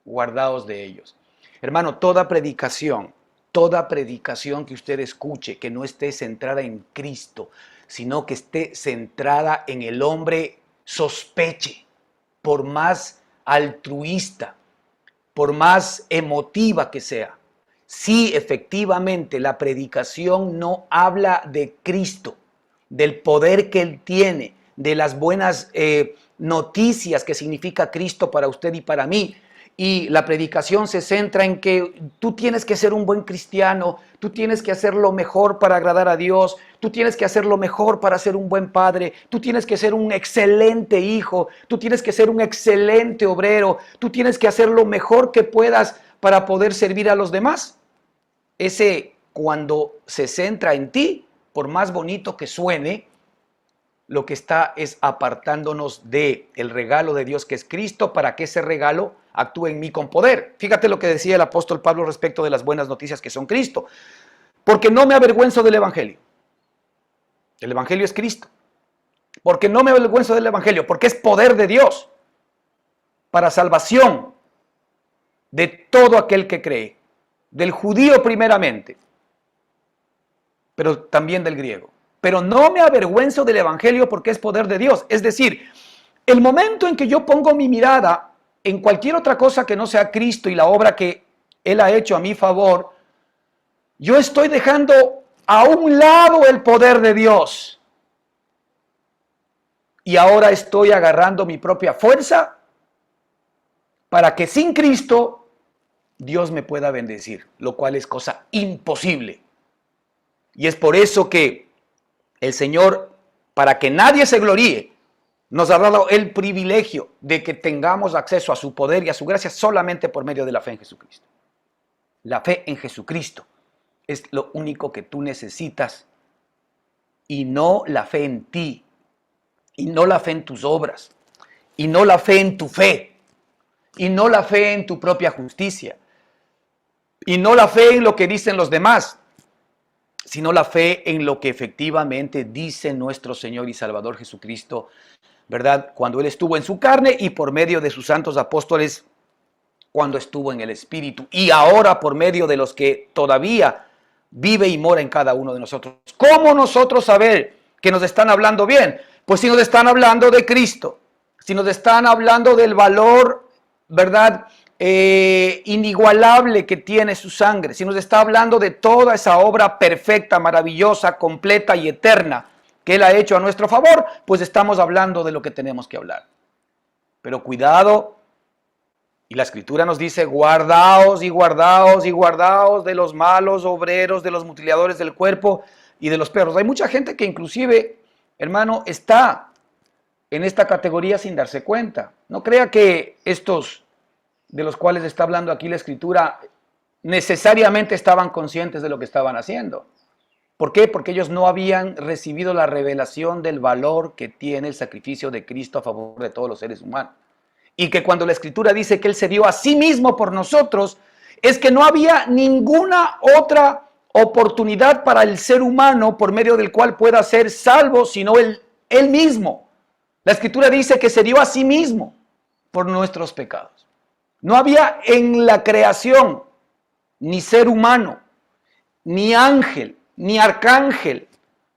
Guardaos de ellos. Hermano, toda predicación que usted escuche que no esté centrada en Cristo, sino que esté centrada en el hombre, sospeche, por más altruista, por más emotiva que sea. Sí, efectivamente, la predicación no habla de Cristo, del poder que Él tiene, de las buenas noticias que significa Cristo para usted y para mí. Y la predicación se centra en que tú tienes que ser un buen cristiano, tú tienes que hacer lo mejor para agradar a Dios, tú tienes que hacer lo mejor para ser un buen padre, tú tienes que ser un excelente hijo, tú tienes que ser un excelente obrero, tú tienes que hacer lo mejor que puedas para poder servir a los demás. Ese, cuando se centra en ti, por más bonito que suene, lo que está es apartándonos del regalo de Dios que es Cristo, para que ese regalo actúe en mí con poder. Fíjate lo que decía el apóstol Pablo respecto de las buenas noticias que son Cristo. Porque no me avergüenzo del Evangelio. El Evangelio es Cristo. Porque no me avergüenzo del Evangelio, porque es poder de Dios para salvación de todo aquel que cree. Del judío primeramente, pero también del griego. Pero no me avergüenzo del Evangelio porque es poder de Dios. Es decir, el momento en que yo pongo mi mirada en cualquier otra cosa que no sea Cristo y la obra que Él ha hecho a mi favor, yo estoy dejando a un lado el poder de Dios. Y ahora estoy agarrando mi propia fuerza para que sin Cristo Dios me pueda bendecir, lo cual es cosa imposible. Y es por eso que el Señor, para que nadie se gloríe, nos ha dado el privilegio de que tengamos acceso a su poder y a su gracia solamente por medio de la fe en Jesucristo. La fe en Jesucristo es lo único que tú necesitas, y no la fe en ti, y no la fe en tus obras, y no la fe en tu fe, y no la fe en tu propia justicia, y no la fe en lo que dicen los demás, sino la fe en lo que efectivamente dice nuestro Señor y Salvador Jesucristo, ¿verdad? Cuando Él estuvo en su carne y por medio de sus santos apóstoles cuando estuvo en el Espíritu, y ahora por medio de los que todavía vive y mora en cada uno de nosotros. ¿Cómo nosotros saber que nos están hablando bien? Pues si nos están hablando de Cristo, si nos están hablando del valor, ¿verdad?, inigualable que tiene su sangre, si nos está hablando de toda esa obra perfecta, maravillosa, completa y eterna que Él ha hecho a nuestro favor, pues estamos hablando de lo que tenemos que hablar. Pero cuidado, y la Escritura nos dice, guardaos y guardaos y guardaos de los malos obreros, de los mutiladores del cuerpo y de los perros. Hay mucha gente que inclusive, hermano, está en esta categoría sin darse cuenta. No crea que estos de los cuales está hablando aquí la Escritura necesariamente estaban conscientes de lo que estaban haciendo. ¿Por qué? Porque ellos no habían recibido la revelación del valor que tiene el sacrificio de Cristo a favor de todos los seres humanos. Y que cuando la Escritura dice que Él se dio a sí mismo por nosotros, es que no había ninguna otra oportunidad para el ser humano por medio del cual pueda ser salvo, sino Él mismo. La Escritura dice que se dio a sí mismo por nuestros pecados. No había en la creación ni ser humano, ni ángel, ni arcángel,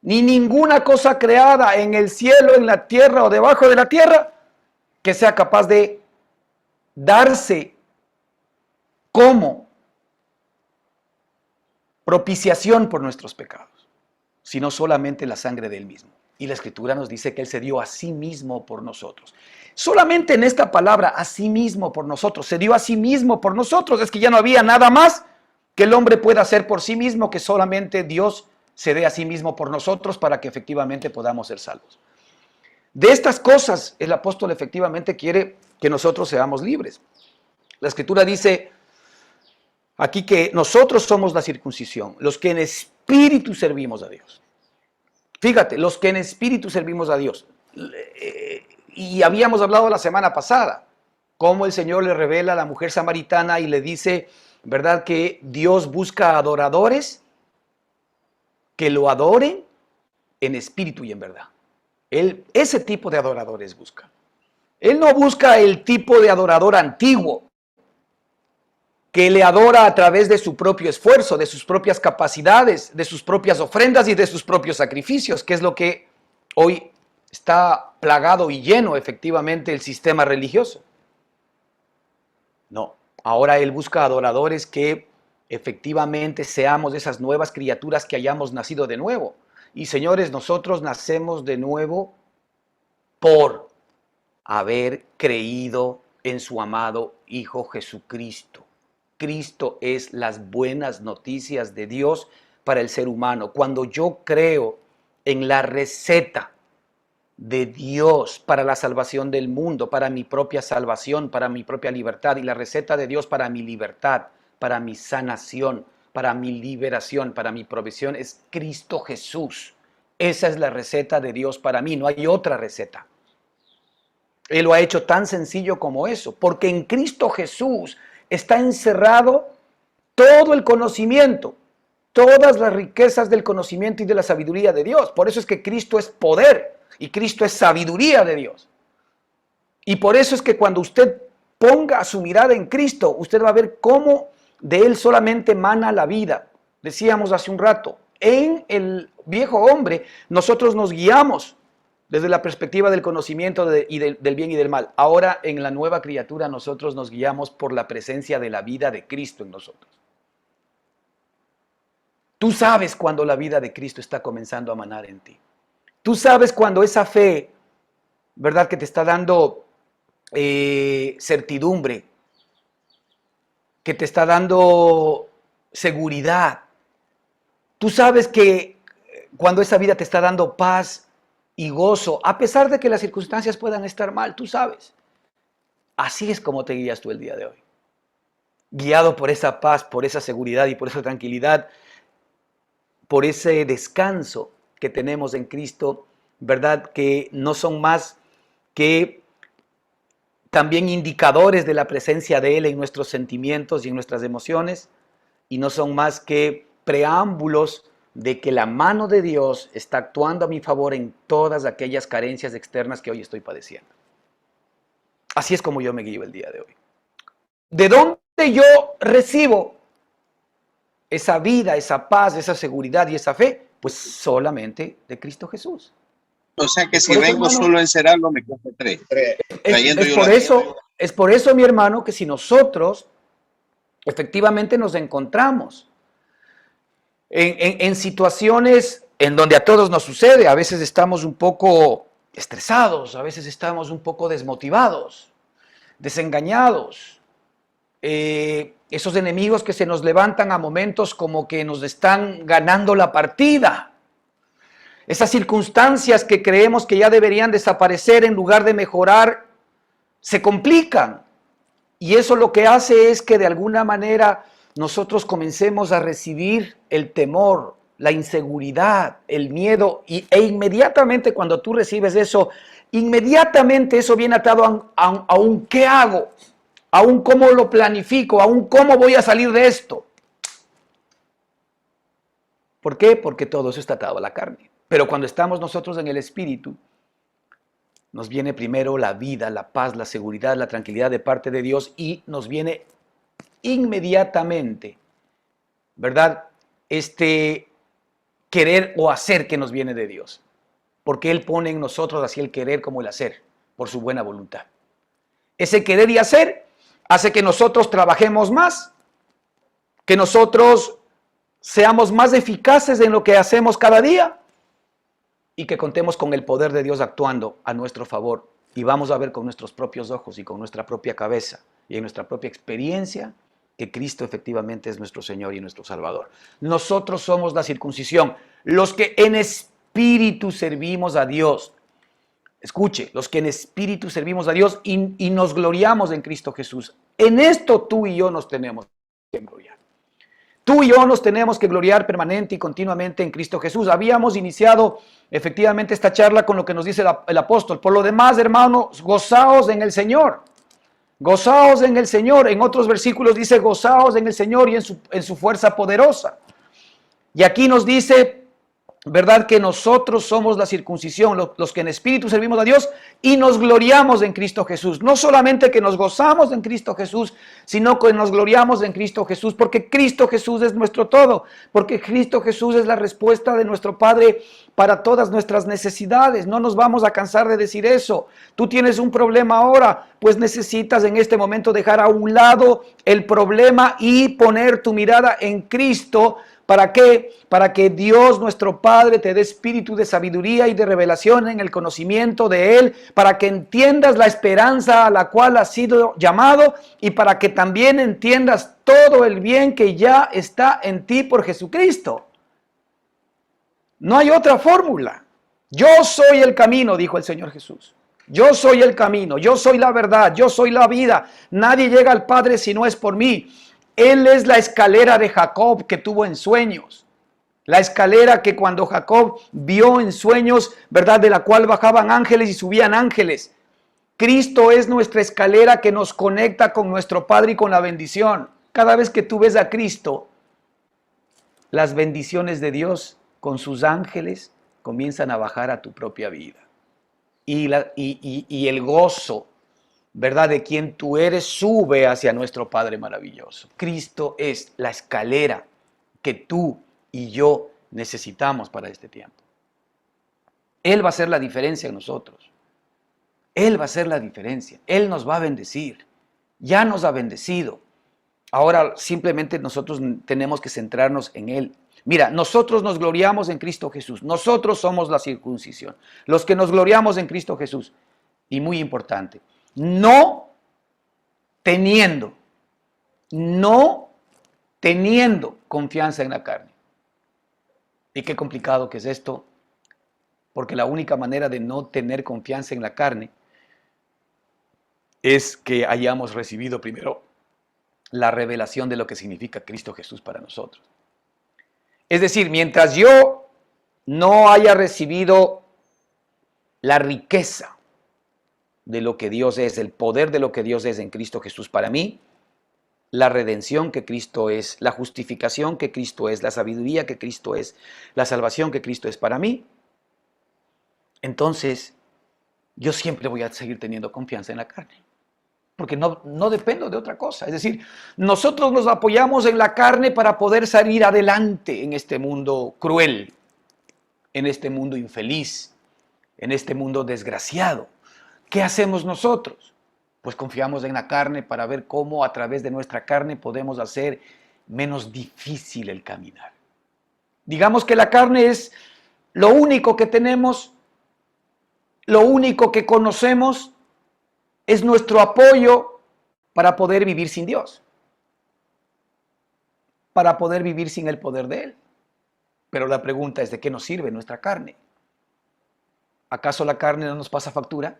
ni ninguna cosa creada en el cielo, en la tierra o debajo de la tierra que sea capaz de darse como propiciación por nuestros pecados, sino solamente la sangre de Él mismo. Y la Escritura nos dice que Él se dio a sí mismo por nosotros. Solamente en esta palabra, a sí mismo por nosotros, se dio a sí mismo por nosotros. Es que ya no había nada más que el hombre pueda hacer por sí mismo, que solamente Dios se dé a sí mismo por nosotros para que efectivamente podamos ser salvos. De estas cosas el apóstol efectivamente quiere que nosotros seamos libres. La Escritura dice aquí que nosotros somos la circuncisión, los que en espíritu servimos a Dios. Fíjate, los que en espíritu servimos a Dios. Y habíamos hablado la semana pasada, cómo el Señor le revela a la mujer samaritana y le dice, ¿verdad?, que Dios busca adoradores que lo adoren en espíritu y en verdad. Él, ese tipo de adoradores busca. Él no busca el tipo de adorador antiguo, que le adora a través de su propio esfuerzo, de sus propias capacidades, de sus propias ofrendas y de sus propios sacrificios, que es lo que hoy está plagado y lleno efectivamente el sistema religioso. No, Ahora Él busca adoradores que efectivamente seamos esas nuevas criaturas que hayamos nacido de nuevo. Y señores, nosotros nacemos de nuevo por haber creído en su amado Hijo Jesucristo. Cristo es las buenas noticias de Dios para el ser humano. Cuando yo creo en la receta de Dios para la salvación del mundo, para mi propia salvación, para mi propia libertad, y la receta de Dios para mi libertad, para mi sanación, para mi liberación, para mi provisión, es Cristo Jesús. Esa es la receta de Dios para mí, no hay otra receta. Él lo ha hecho tan sencillo como eso, porque en Cristo Jesús está encerrado todo el conocimiento, todas las riquezas del conocimiento y de la sabiduría de Dios. Por eso es que Cristo es poder y Cristo es sabiduría de Dios. Y por eso es que cuando usted ponga su mirada en Cristo, usted va a ver cómo de Él solamente emana la vida. Decíamos hace un rato, en el viejo hombre nosotros nos guiamos desde la perspectiva del conocimiento del bien y del mal. Ahora en la nueva criatura nosotros nos guiamos por la presencia de la vida de Cristo en nosotros. Tú sabes cuando la vida de Cristo está comenzando a manar en ti. Tú sabes cuando esa fe, ¿verdad?, que te está dando certidumbre, que te está dando seguridad. Tú sabes que cuando esa vida te está dando paz y gozo, a pesar de que las circunstancias puedan estar mal, tú sabes. Así es como te guías tú el día de hoy. Guiado por esa paz, por esa seguridad y por esa tranquilidad, por ese descanso que tenemos en Cristo, ¿verdad? Que no son más que también indicadores de la presencia de Él en nuestros sentimientos y en nuestras emociones, y no son más que preámbulos de que la mano de Dios está actuando a mi favor en todas aquellas carencias externas que hoy estoy padeciendo. Así es como yo me guío el día de hoy. ¿De dónde yo recibo esa vida, esa paz, esa seguridad y esa fe? Pues solamente de Cristo Jesús. O sea que si vengo solo a encerrarlo me cuesta tres. Es por eso, mi hermano, que si nosotros efectivamente nos encontramos en situaciones en donde a todos nos sucede, a veces estamos un poco estresados, a veces estamos un poco desmotivados, desengañados, esos enemigos que se nos levantan a momentos como que nos están ganando la partida, esas circunstancias que creemos que ya deberían desaparecer en lugar de mejorar, se complican, y eso lo que hace es que de alguna manera nosotros comencemos a recibir el temor, la inseguridad, el miedo, e inmediatamente cuando tú recibes eso, inmediatamente eso viene atado a un ¿qué hago? A un ¿cómo lo planifico? A un ¿cómo voy a salir de esto? ¿Por qué? Porque todo eso está atado a la carne. Pero cuando estamos nosotros en el Espíritu, nos viene primero la vida, la paz, la seguridad, la tranquilidad de parte de Dios, y nos viene inmediatamente, ¿verdad?, este querer o hacer que nos viene de Dios, porque Él pone en nosotros así el querer como el hacer, por su buena voluntad. Ese querer y hacer hace que nosotros trabajemos más, que nosotros seamos más eficaces en lo que hacemos cada día, y que contemos con el poder de Dios actuando a nuestro favor, y vamos a ver con nuestros propios ojos y con nuestra propia cabeza y en nuestra propia experiencia que Cristo efectivamente es nuestro Señor y nuestro Salvador. Nosotros somos la circuncisión, los que en espíritu servimos a Dios. Escuche, los que en espíritu servimos a Dios y nos gloriamos en Cristo Jesús. En esto tú y yo nos tenemos que gloriar. Tú y yo nos tenemos que gloriar permanente y continuamente en Cristo Jesús. Habíamos iniciado efectivamente esta charla con lo que nos dice el apóstol. Por lo demás, hermanos, gozaos en el Señor. Gozaos en el Señor. En otros versículos dice gozaos en el Señor y en su fuerza poderosa. Y aquí nos dice ¿verdad? Que nosotros somos la circuncisión, los que en espíritu servimos a Dios y nos gloriamos en Cristo Jesús. No solamente que nos gozamos en Cristo Jesús, sino que nos gloriamos en Cristo Jesús, porque Cristo Jesús es nuestro todo, porque Cristo Jesús es la respuesta de nuestro Padre para todas nuestras necesidades. No nos vamos a cansar de decir eso. Tú tienes un problema ahora, pues necesitas en este momento dejar a un lado el problema y poner tu mirada en Cristo. ¿Para qué? Para que Dios nuestro Padre te dé espíritu de sabiduría y de revelación en el conocimiento de Él, para que entiendas la esperanza a la cual has sido llamado y para que también entiendas todo el bien que ya está en ti por Jesucristo. No hay otra fórmula. Yo soy el camino, dijo el Señor Jesús. Yo soy el camino, yo soy la verdad, yo soy la vida. Nadie llega al Padre si no es por mí. Él es la escalera de Jacob que tuvo en sueños. La escalera que cuando Jacob vio en sueños, ¿verdad? De la cual bajaban ángeles y subían ángeles. Cristo es nuestra escalera que nos conecta con nuestro Padre y con la bendición. Cada vez que tú ves a Cristo, las bendiciones de Dios con sus ángeles comienzan a bajar a tu propia vida. Y el gozo, ¿verdad? De quien tú eres sube hacia nuestro Padre maravilloso. Cristo es la escalera que tú y yo necesitamos para este tiempo. Él va a hacer la diferencia en nosotros. Él va a hacer la diferencia. Él nos va a bendecir. Ya nos ha bendecido. Ahora simplemente nosotros tenemos que centrarnos en Él. Mira, nosotros nos gloriamos en Cristo Jesús. Nosotros somos la circuncisión. Los que nos gloriamos en Cristo Jesús. Y muy importante, no teniendo confianza en la carne. Y qué complicado que es esto, porque la única manera de no tener confianza en la carne es que hayamos recibido primero la revelación de lo que significa Cristo Jesús para nosotros. Es decir, mientras yo no haya recibido la riqueza de lo que Dios es, el poder de lo que Dios es en Cristo Jesús para mí, la redención que Cristo es, la justificación que Cristo es, la sabiduría que Cristo es, la salvación que Cristo es para mí, entonces yo siempre voy a seguir teniendo confianza en la carne, porque no dependo de otra cosa. Es decir, nosotros nos apoyamos en la carne para poder salir adelante en este mundo cruel, en este mundo infeliz, en este mundo desgraciado. ¿Qué hacemos nosotros? Pues confiamos en la carne para ver cómo a través de nuestra carne podemos hacer menos difícil el caminar. Digamos que la carne es lo único que tenemos, lo único que conocemos, es nuestro apoyo para poder vivir sin Dios, para poder vivir sin el poder de Él. Pero la pregunta es, ¿de qué nos sirve nuestra carne? ¿Acaso la carne no nos pasa factura?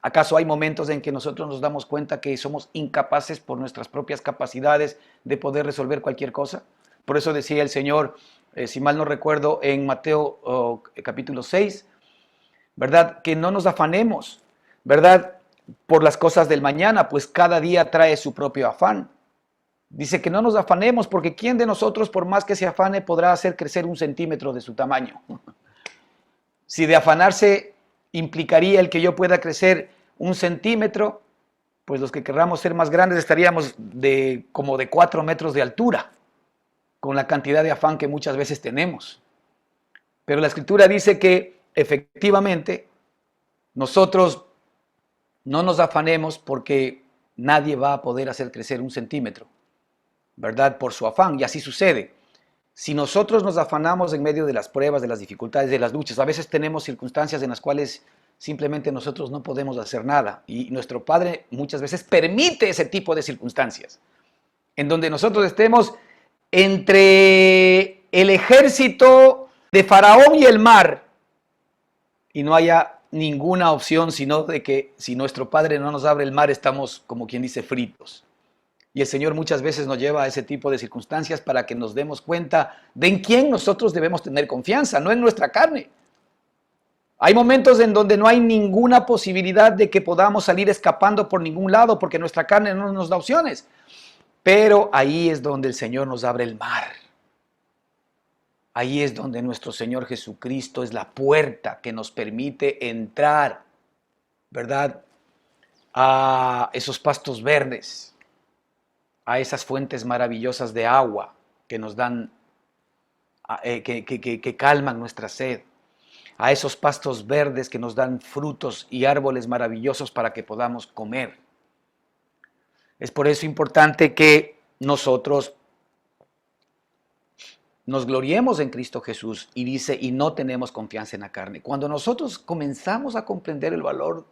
¿Acaso hay momentos en que nosotros nos damos cuenta que somos incapaces por nuestras propias capacidades de poder resolver cualquier cosa? Por eso decía el Señor, si mal no recuerdo, en Mateo capítulo 6, ¿verdad? Que no nos afanemos, ¿verdad? Por las cosas del mañana, pues cada día trae su propio afán. Dice que no nos afanemos, porque ¿quién de nosotros, por más que se afane, podrá hacer crecer 1 centímetro de su tamaño? Si de afanarse implicaría el que yo pueda crecer 1 centímetro, pues los que querramos ser más grandes estaríamos como de 4 metros de altura, con la cantidad de afán que muchas veces tenemos. Pero la Escritura dice que efectivamente nosotros no nos afanemos, porque nadie va a poder hacer crecer 1 centímetro, ¿verdad? Por su afán, y así sucede. Si nosotros nos afanamos en medio de las pruebas, de las dificultades, de las luchas, a veces tenemos circunstancias en las cuales simplemente nosotros no podemos hacer nada, y nuestro Padre muchas veces permite ese tipo de circunstancias, en donde nosotros estemos entre el ejército de Faraón y el mar, y no haya ninguna opción, sino de que si nuestro Padre no nos abre el mar, estamos, como quien dice, fritos. Y el Señor muchas veces nos lleva a ese tipo de circunstancias para que nos demos cuenta de en quién nosotros debemos tener confianza, no en nuestra carne. Hay momentos en donde no hay ninguna posibilidad de que podamos salir escapando por ningún lado, porque nuestra carne no nos da opciones. Pero ahí es donde el Señor nos abre el mar. Ahí es donde nuestro Señor Jesucristo es la puerta que nos permite entrar, ¿verdad?, a esos pastos verdes, a esas fuentes maravillosas de agua que nos dan, que calman nuestra sed, a esos pastos verdes que nos dan frutos y árboles maravillosos para que podamos comer. Es por eso importante que nosotros nos gloriemos en Cristo Jesús, y dice, y no tenemos confianza en la carne. Cuando nosotros comenzamos a comprender el valor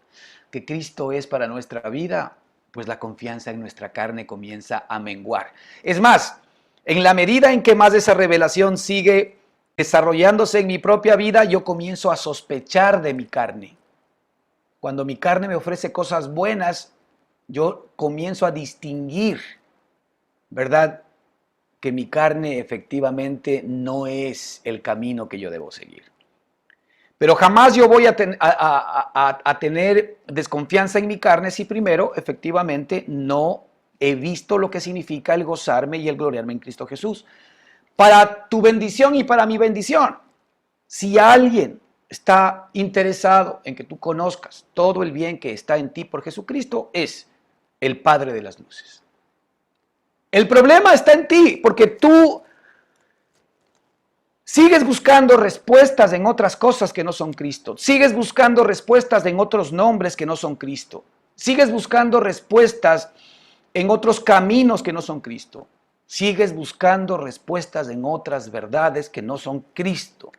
que Cristo es para nuestra vida, pues la confianza en nuestra carne comienza a menguar. Es más, en la medida en que más esa revelación sigue desarrollándose en mi propia vida, yo comienzo a sospechar de mi carne. Cuando mi carne me ofrece cosas buenas, yo comienzo a distinguir, ¿verdad?, que mi carne efectivamente no es el camino que yo debo seguir. Pero jamás yo voy a tener desconfianza en mi carne si primero efectivamente no he visto lo que significa el gozarme y el gloriarme en Cristo Jesús. Para tu bendición y para mi bendición, si alguien está interesado en que tú conozcas todo el bien que está en ti por Jesucristo, es el Padre de las luces. El problema está en ti, porque tú sigues buscando respuestas en otras cosas que no son Cristo. Sigues buscando respuestas en otros nombres que no son Cristo. Sigues buscando respuestas en otros caminos que no son Cristo. Sigues buscando respuestas en otras verdades que no son Cristo.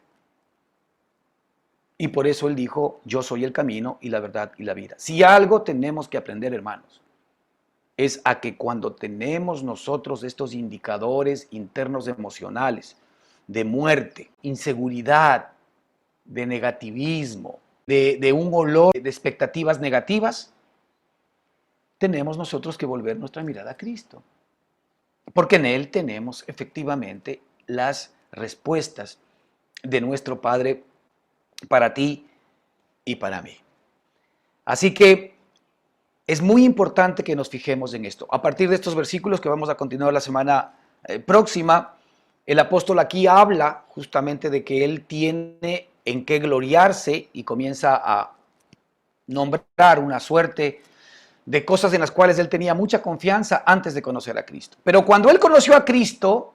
Y por eso Él dijo, yo soy el camino y la verdad y la vida. Si algo tenemos que aprender, hermanos, es a que cuando tenemos nosotros estos indicadores internos emocionales de muerte, inseguridad, de negativismo, de un olor de expectativas negativas, tenemos nosotros que volver nuestra mirada a Cristo. Porque en Él tenemos efectivamente las respuestas de nuestro Padre para ti y para mí. Así que es muy importante que nos fijemos en esto. A partir de estos versículos que vamos a continuar la semana próxima, el apóstol aquí habla justamente de que él tiene en qué gloriarse y comienza a nombrar una suerte de cosas en las cuales él tenía mucha confianza antes de conocer a Cristo. Pero cuando él conoció a Cristo,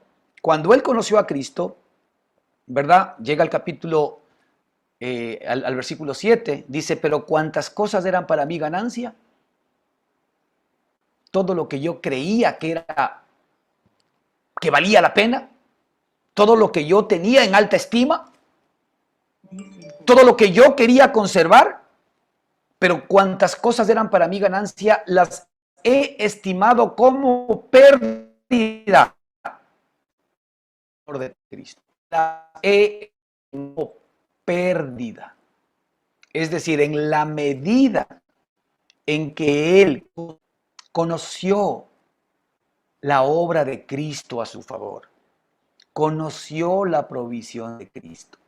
¿verdad? Llega al capítulo, al versículo 7, dice, pero cuántas cosas eran para mí ganancia, todo lo que yo creía que valía la pena, todo lo que yo tenía en alta estima, todo lo que yo quería conservar, pero cuantas cosas eran para mí ganancia, las he estimado como pérdida por de Cristo. Las he como pérdida. Es decir, en la medida en que Él conoció la obra de Cristo a su favor, conoció la provisión de Cristo,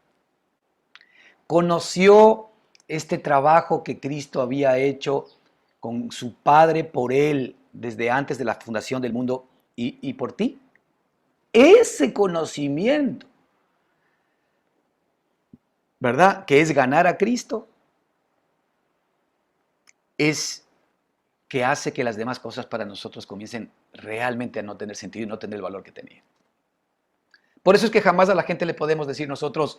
conoció este trabajo que Cristo había hecho con su Padre por Él desde antes de la fundación del mundo y por ti. Ese conocimiento, ¿verdad?, que es ganar a Cristo, es que hace que las demás cosas para nosotros comiencen realmente a no tener sentido y no tener el valor que tenían. Por eso es que jamás a la gente le podemos decir nosotros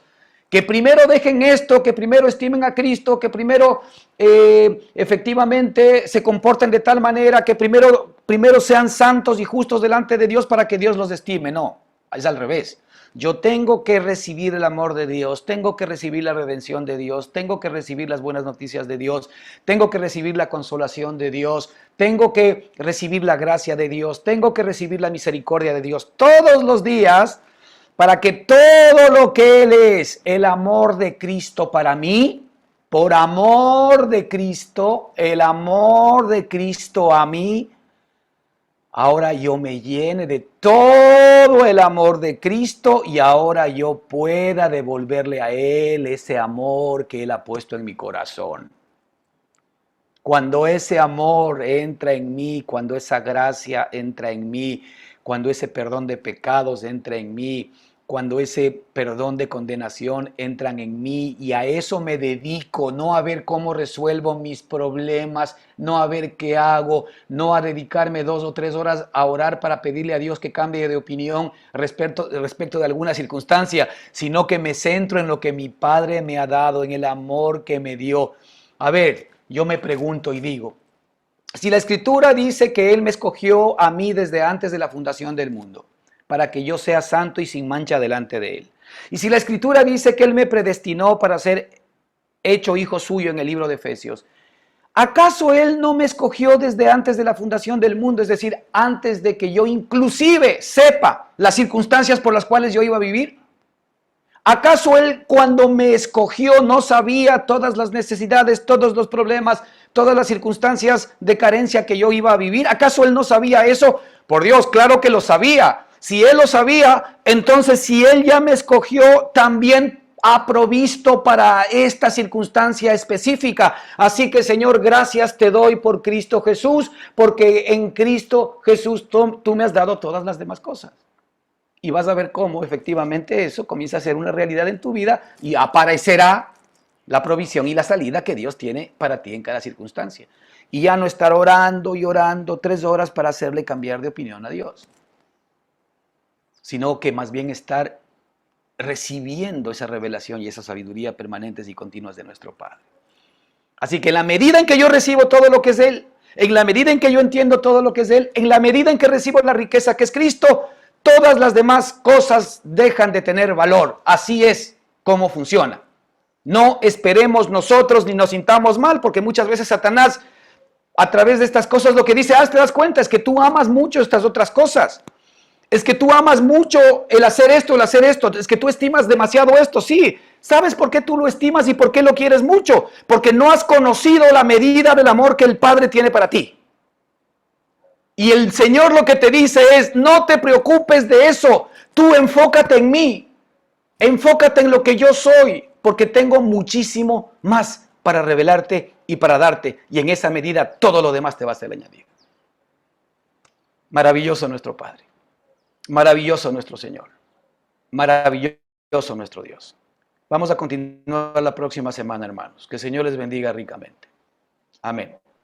que primero dejen esto, que primero estimen a Cristo, que primero efectivamente se comporten de tal manera, que primero sean santos y justos delante de Dios para que Dios los estime. No, es al revés. Yo tengo que recibir el amor de Dios, tengo que recibir la redención de Dios, tengo que recibir las buenas noticias de Dios, tengo que recibir la consolación de Dios, tengo que recibir la gracia de Dios, tengo que recibir la misericordia de Dios todos los días, para que todo lo que Él es, el amor de Cristo para mí, por amor de Cristo, el amor de Cristo a mí, ahora yo me llene de todo el amor de Cristo y ahora yo pueda devolverle a Él ese amor que Él ha puesto en mi corazón. Cuando ese amor entra en mí, cuando esa gracia entra en mí, cuando ese perdón de pecados entra en mí, cuando ese perdón de condenación entran en mí, y a eso me dedico, no a ver cómo resuelvo mis problemas, no a ver qué hago, no a dedicarme 2 o 3 horas a orar para pedirle a Dios que cambie de opinión respecto de alguna circunstancia, sino que me centro en lo que mi Padre me ha dado, en el amor que me dio. A ver, yo me pregunto y digo, si la Escritura dice que Él me escogió a mí desde antes de la fundación del mundo, para que yo sea santo y sin mancha delante de Él, y si la Escritura dice que Él me predestinó para ser hecho hijo suyo en el libro de Efesios, ¿acaso Él no me escogió desde antes de la fundación del mundo? Es decir, antes de que yo inclusive sepa las circunstancias por las cuales yo iba a vivir. ¿Acaso Él, cuando me escogió, no sabía todas las necesidades, todos los problemas, todas las circunstancias de carencia que yo iba a vivir? ¿Acaso Él no sabía eso? Por Dios, claro que lo sabía. Si Él lo sabía, entonces si Él ya me escogió, también ha provisto para esta circunstancia específica. Así que, Señor, gracias te doy por Cristo Jesús, porque en Cristo Jesús tú me has dado todas las demás cosas. Y vas a ver cómo efectivamente eso comienza a ser una realidad en tu vida y aparecerá la provisión y la salida que Dios tiene para ti en cada circunstancia. Y ya no estar orando y orando 3 horas para hacerle cambiar de opinión a Dios, sino que más bien estar recibiendo esa revelación y esa sabiduría permanentes y continuas de nuestro Padre. Así que en la medida en que yo recibo todo lo que es Él, en la medida en que yo entiendo todo lo que es Él, en la medida en que recibo la riqueza que es Cristo, todas las demás cosas dejan de tener valor. Así es como funciona. No esperemos nosotros ni nos sintamos mal, porque muchas veces Satanás, a través de estas cosas, lo que dice, te das cuenta, es que tú amas mucho estas otras cosas. Es que tú amas mucho el hacer esto, es que tú estimas demasiado esto, sí. ¿Sabes por qué tú lo estimas y por qué lo quieres mucho? Porque no has conocido la medida del amor que el Padre tiene para ti. Y el Señor lo que te dice es, no te preocupes de eso, tú enfócate en mí, enfócate en lo que yo soy, porque tengo muchísimo más para revelarte y para darte, y en esa medida todo lo demás te va a ser añadido. Maravilloso nuestro Padre. Maravilloso nuestro Señor, maravilloso nuestro Dios. Vamos a continuar la próxima semana, hermanos. Que el Señor les bendiga ricamente. Amén.